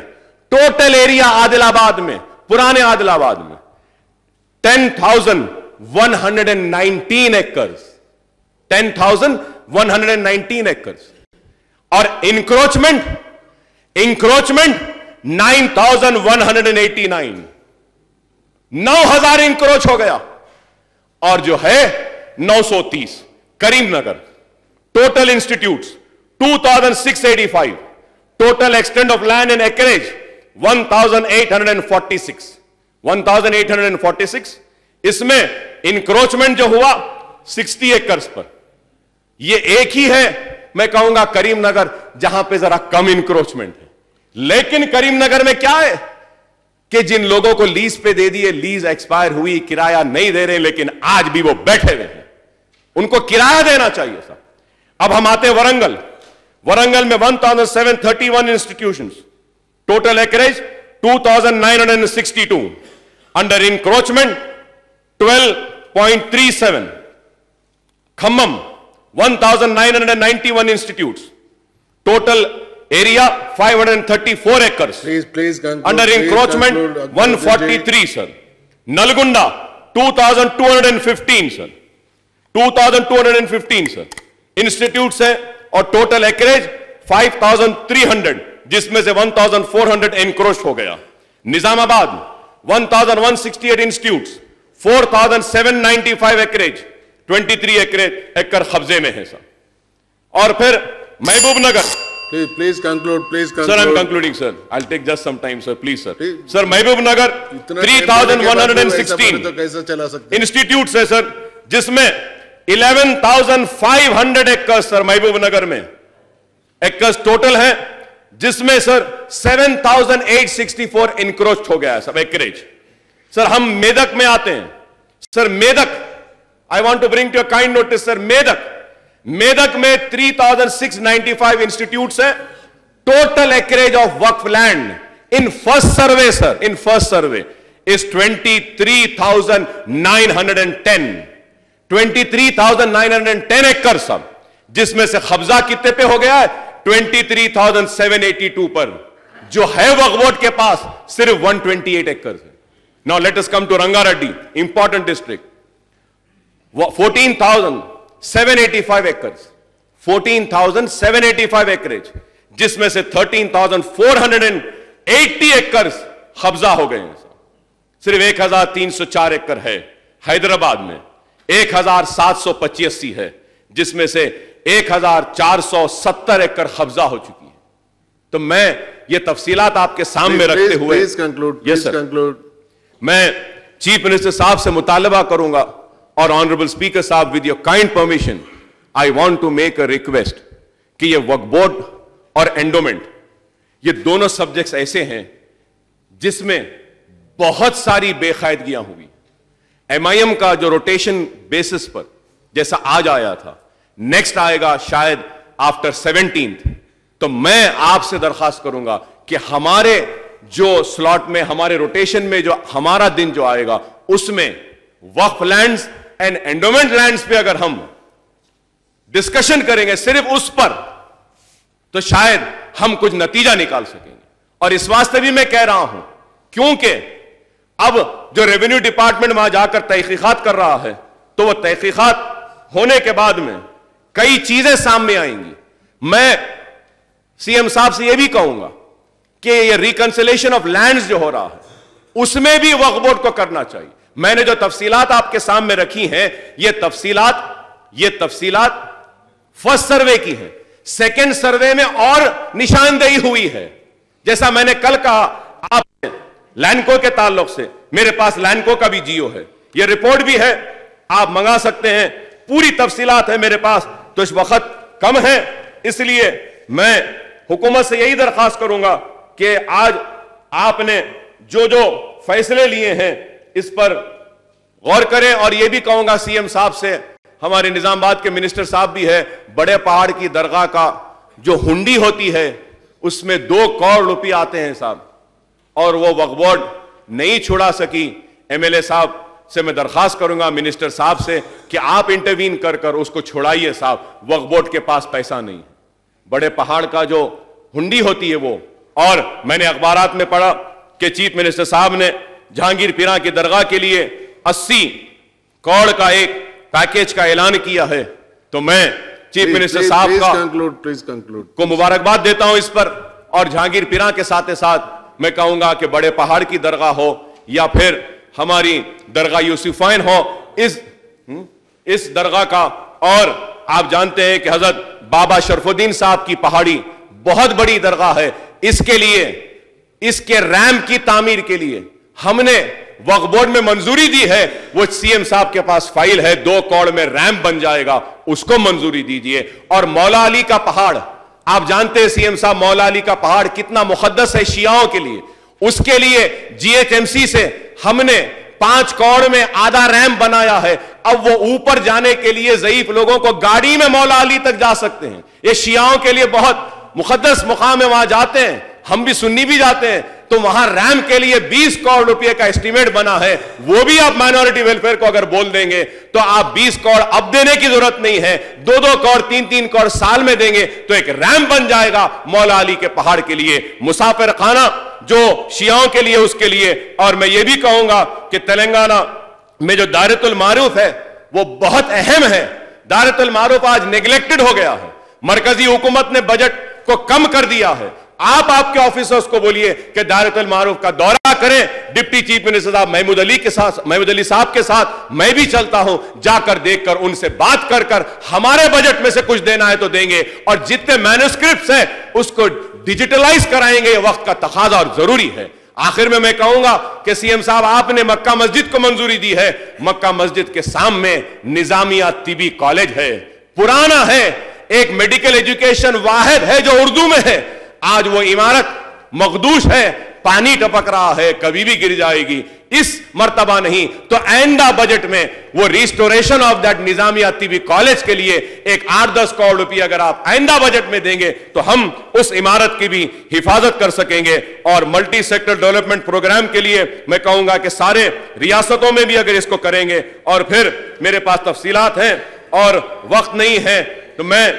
टोटल एरिया आदिलाबाद में, पुराने आदिलाबाद में 10,119 एकर्स, 10,119 एकर्स। और इंक्रोचमेंट 9,189, 9,000 इंक्रोच हो गया। और जो है 930 Karimnagar, total institutes 2,685, total extent of land and acreage 1,846, 1,846। इसमें इंक्रोचमेंट जो हुआ 60 एकर्स पर। यह एक ही है मैं कहूंगा करीमनगर जहां पे जरा कम इंक्रोचमेंट है। लेकिन करीमनगर में क्या है कि जिन लोगों को लीज पे दे दिए, लीज एक्सपायर हुई, किराया नहीं दे रहे, लेकिन आज भी वो बैठे हुए हैं, उनको किराया देना चाहिए साहब। अब हम आते वरंगल। वरंगल में 1,731 institutions, total acreage 2,962, under encroachment 12.37। Khammam 1,991 institutes, total area 534 acres, under encroachment 143 sir. Nalgonda 2,215 sir, 2,215 sir institutes है, और टोटल एकरेज 5,300, जिसमें से 1,400 एनक्रोच हो गया। निजामाबाद 1,168 इंस्टीट्यूट्स, 4,795 एकरेज, 23 एकड़ कब्जे में है सर। और फिर महबूब नगर Please conclude. Sir, I'm concluding, sir. I'll take just some time, sir. Please, sir. Sir, Mahbub Nagar 3,116 institutes है sir, जिसमें 11,500 एकर्स सर महबूब नगर में एकर्स टोटल है, जिसमें सर 7,864 इंक्रोच हो गया है सब एकरेज। सर हम मेदक में आते हैं। Sir Medak, I want to bring to your kind notice sir, Medak में 3,695 इंस्टीट्यूट्स है। Total acreage of waqf land in first survey sir, in first survey is 23,910 एकड़ सब, जिसमें से कब्जा कितने पे हो गया है? 23,782 पर। जो है वक्फ बोर्ड के पास सिर्फ 128 एकड़ है। Now let us come to Rangareddy, important district, 14,785 acres, 14,785 acreage, जिसमें से 13,480 एकर्स कब्जा हो गए हैं। सिर्फ 1,304 एकड़ है हैदराबाद में, 1,785 है, जिसमें से 1,470 एकड़ कब्जा हो चुकी है। तो मैं ये तफसीलात आपके सामने रखते हुए यस सर, मैं चीफ मिनिस्टर साहब से मुतालबा करूंगा और ऑनरेबल स्पीकर साहब, with your kind permission, I want to make a request कि ये वक्फ बोर्ड और एंडोमेंट, ये दोनों सब्जेक्ट्स ऐसे हैं जिसमें बहुत सारी बेकायदगियां हुई। MIM का जो रोटेशन बेसिस पर जैसा आज आया था, नेक्स्ट आएगा शायद आफ्टर 17th। तो मैं आपसे दरखास्त करूंगा कि हमारे जो स्लॉट में, हमारे रोटेशन में जो हमारा दिन जो आएगा, उसमें वक्फ लैंड्स एंड एंडोमेंट लैंड्स पे अगर हम डिस्कशन करेंगे सिर्फ उस पर, तो शायद हम कुछ नतीजा निकाल सकेंगे। और इस वास्ते भी मैं कह रहा हूं क्योंकि अब जो रेवेन्यू डिपार्टमेंट वहां जाकर तहकीकात कर रहा है, तो वो तहकीकात होने के बाद में कई चीजें सामने आएंगी। मैं सीएम साहब से यह भी कहूंगा कि ये रिकंसिलेशन ऑफ लैंड्स जो हो रहा है, उसमें भी वक्फ बोर्ड को करना चाहिए। मैंने जो तफसीलात आपके सामने रखी हैं, ये तफसीलात फर्स्ट सर्वे की है। सेकेंड सर्वे में और निशानदेही हुई है। जैसा मैंने कल कहा, आप लैंडको के ताल्लुक से, मेरे पास लैंडको का भी जियो है, ये रिपोर्ट भी है, आप मंगा सकते हैं, पूरी तफसीलात है मेरे पास। तो इस वक्त कम है, इसलिए मैं हुकूमत से यही दरखास्त करूंगा कि आज आपने जो जो फैसले लिए हैं इस पर गौर करें। और यह भी कहूंगा सीएम साहब से, हमारे निजामाबाद के मिनिस्टर साहब भी है, बड़े पहाड़ की दरगाह का जो हुंडी होती है उसमें 2 करोड़ रुपये आते हैं साहब, और वो वक्फ बोर्ड नहीं छुड़ा सकी। एमएलए साहब से मैं दरखास्त करूंगा, मिनिस्टर साहब से, कि आप इंटरवीन कर उसको छुड़ाइए साहब। वक्फ बोर्ड के पास पैसा नहीं है, बड़े पहाड़ का जो हुंडी होती है वो। और मैंने अखबारात में पढ़ा कि चीफ मिनिस्टर साहब ने जहांगीर पीरा की दरगाह के लिए 80 करोड़ का एक पैकेज का ऐलान किया है। तो मैं चीफ मिनिस्टर साहब को मुबारकबाद देता हूं इस पर। और जहांगीर पीरा के साथ साथ मैं कहूंगा कि बड़े पहाड़ की दरगाह हो या फिर हमारी दरगाह यूसुफाइन हो, इस दरगाह का, और आप जानते हैं कि हजरत बाबा शरफुद्दीन साहब की पहाड़ी बहुत बड़ी दरगाह है, इसके लिए, इसके रैंप की तामीर के लिए हमने वक्फ बोर्ड में मंजूरी दी है। वो सीएम साहब के पास फाइल है, 2 करोड़ में रैंप बन जाएगा, उसको मंजूरी दीजिए। और मौला अली का पहाड़, आप जानते हैं सीएम साहब, मौला अली का पहाड़ कितना मुकद्दस है शियाओं के लिए। उसके लिए जीएचएमसी से हमने 5 करोड़ में आधा रैंप बनाया है। अब वो ऊपर जाने के लिए ज़ईफ लोगों को गाड़ी में मौला अली तक जा सकते हैं। ये शियाओं के लिए बहुत मुकद्दस मुकाम है, वहां जाते हैं, हम भी सुन्नी भी जाते हैं। तो वहां रैंप के लिए 20 करोड़ रुपए का एस्टीमेट बना है, वो भी आप माइनॉरिटी वेलफेयर को अगर बोल देंगे तो आप 20 करोड़ अब देने की जरूरत नहीं है, 2-2 करोड़ 3-3 करोड़ साल में देंगे तो एक रैंप बन जाएगा मौला अली के पहाड़ के लिए, मुसाफिर खाना जो शियाओं के लिए, उसके लिए। और मैं ये भी कहूंगा कि तेलंगाना में जो दायरतुल मारूफ है वो बहुत अहम है। दायरतुल मारूफ आज नेग्लेक्टेड हो गया है, मरकजी हुकूमत ने बजट को कम कर दिया है। آپ आपके ऑफिसर्स को बोलिए कि दायरतुल मारूफ का दौरा करें, डिप्टी चीफ मिनिस्टर साहब महमूद अली साहब के साथ मैं भी चलता हूं, जाकर देखकर उनसे बात कर कर हमारे बजट में से कुछ देना है तो देंगे, और जितने मैन्युस्क्रिप्ट्स हैं उसको डिजिटलाइज कराएंगे। ये वक्त का तकाजा और जरूरी है। आखिर में मैं कहूंगा कि सीएम साहब आपने मक्का मस्जिद को मंजूरी दी है। मक्का मस्जिद के सामने निजामिया तिबी कॉलेज है, पुराना है, एक मेडिकल एजुकेशन वाहिद है जो उर्दू में है। आज वो इमारत मखदूश है, पानी टपक रहा है, कभी भी गिर जाएगी। इस मर्तबा नहीं तो आइंदा बजट में वो restoration of that Nizamia Tibbi college के लिए एक 8-10 करोड़ रुपया अगर आप आइंदा बजट में देंगे तो हम उस इमारत की भी हिफाजत कर सकेंगे। और मल्टी सेक्टर डेवलपमेंट प्रोग्राम के लिए मैं कहूंगा कि सारे रियासतों में भी अगर इसको करेंगे, और फिर मेरे पास तफसीलात हैं और वक्त नहीं है, तो मैं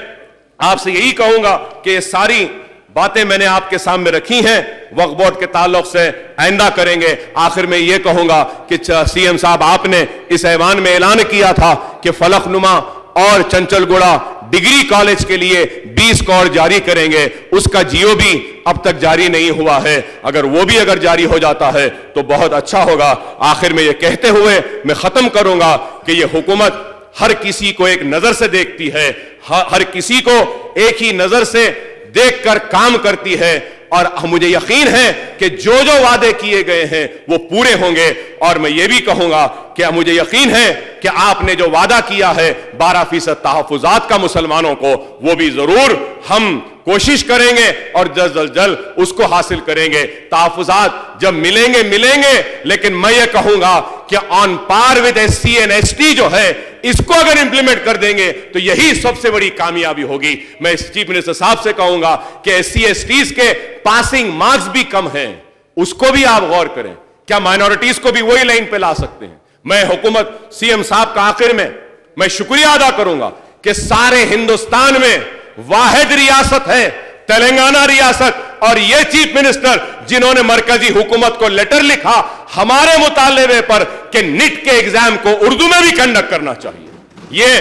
आपसे यही कहूंगा कि ये सारी बातें मैंने आपके सामने रखी हैं, वक्फ बोर्ड के ताल्लुक से आइंदा करेंगे। आखिर में यह कहूंगा कि सीएम साहब आपने इस ऐवान में ऐलान किया था कि फलकनुमा और चंचलगुड़ा डिग्री कॉलेज के लिए 20 करोड़ जारी करेंगे, उसका जियो भी अब तक जारी नहीं हुआ है। अगर वो भी अगर जारी हो जाता है तो बहुत अच्छा होगा। आखिर में यह कहते हुए मैं खत्म करूंगा कि यह हुकूमत हर किसी को एक नजर से देखती है, हर किसी को एक ही नजर से देखकर काम करती है, और मुझे यकीन है कि जो जो वादे किए गए हैं वो पूरे होंगे। और मैं ये भी कहूंगा कि मुझे यकीन है कि आपने जो वादा किया है 12% तहफ़्फ़ुज़ात का मुसलमानों को, वो भी जरूर हम कोशिश करेंगे और जल्द उसको हासिल करेंगे। तहफ़्फ़ुज़ात जब मिलेंगे, लेकिन मैं ये कहूंगा कि on par with SC and ST जो है, इसको अगर इंप्लीमेंट कर देंगे तो यही सबसे बड़ी कामयाबी होगी। मैं चीफ मिनिस्टर साहब से कहूंगा कि SC STs के पासिंग मार्क्स भी कम हैं, उसको भी आप गौर करें। क्या माइनॉरिटीज को भी वही लाइन पे ला सकते हैं? मैं हुकूमत सीएम साहब का आखिर में मैं शुक्रिया अदा करूंगा कि सारे हिंदुस्तान में वाहिद रियासत है तेलंगाना रियासत, और ये चीफ मिनिस्टर जिन्होंने मरकजी हुकूमत को लेटर लिखा हमारे मुतालबे पर कि नीट के एग्जाम को उर्दू में भी कंडक्ट करना चाहिए, ये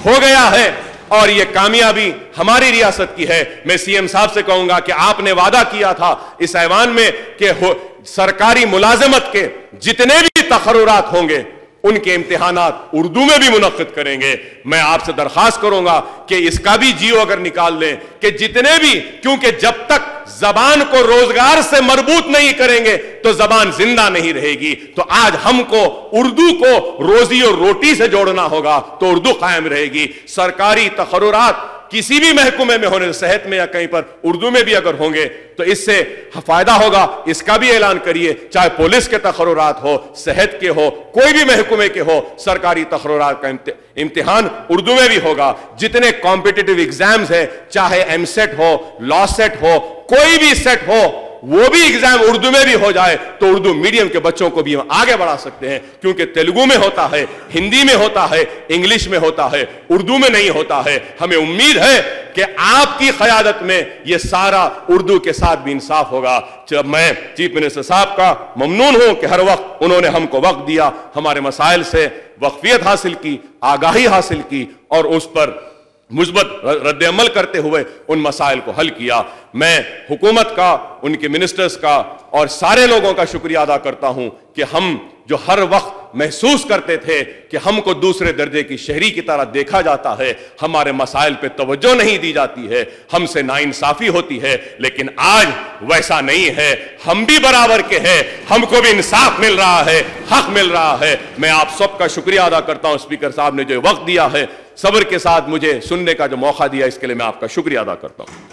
हो गया है और ये कामयाबी हमारी रियासत की है। मैं सीएम साहब से कहूंगा कि आपने वादा किया था इस ऐवान में कि सरकारी मुलाजमत के जितने भी तकर्रुरात होंगे उनके इम्तिहानात उर्दू में भी मुनक्किद करेंगे। मैं आपसे दरखास्त करूंगा कि इसका भी जियो अगर निकाल लें कि जितने भी, क्योंकि जब तक जबान को रोजगार से मरबूत नहीं करेंगे तो जबान जिंदा नहीं रहेगी। तो आज हमको उर्दू को रोजी और रोटी से जोड़ना होगा तो उर्दू कायम रहेगी। सरकारी तकर्रुरात किसी भी महकमे में होने, सेहत में या कहीं पर, उर्दू में भी अगर होंगे तो इससे फायदा होगा। इसका भी ऐलान करिए, चाहे पुलिस के तकर्रुरात हो, सेहत के हो, कोई भी महकमे के हो, सरकारी तकर्रुरात का इम्तिहान उर्दू में भी होगा। जितने कॉम्पिटिटिव एग्जाम्स है, चाहे एमसेट हो, लॉ सेट हो, कोई भी सेट हो, वो भी एग्जाम उर्दू में भी हो जाए तो उर्दू मीडियम के बच्चों को भी हम आगे बढ़ा सकते हैं, क्योंकि तेलुगु में होता है, हिंदी में होता है, इंग्लिश में होता है, उर्दू में नहीं होता है। हमें उम्मीद है कि आपकी क़यादत में यह सारा उर्दू के साथ भी इंसाफ होगा। जब मैं चीफ मिनिस्टर साहब का ममनून हूं कि हर वक्त उन्होंने हमको वक्त दिया, हमारे मसाइल से वक्फियत हासिल की, आगाही हासिल की और उस पर मुस्बत रद्द अमल करते हुए उन मसाइल को हल किया। मैं हुकूमत का, उनके मिनिस्टर्स का और सारे लोगों का शुक्रिया अदा करता हूं कि हम जो हर वक्त महसूस करते थे कि हमको दूसरे दर्जे की शहरी की तरह देखा जाता है, हमारे मसाइल पे तवज्जो नहीं दी जाती है, हमसे नाइंसाफी होती है, लेकिन आज वैसा नहीं है। हम भी बराबर के हैं, हमको भी इंसाफ मिल रहा है, हक मिल रहा है। मैं आप सबका शुक्रिया अदा करता हूं। स्पीकर साहब ने जो वक्त दिया है, सब्र के साथ मुझे सुनने का जो मौका दिया, इसके लिए मैं आपका शुक्रिया अदा करता हूं।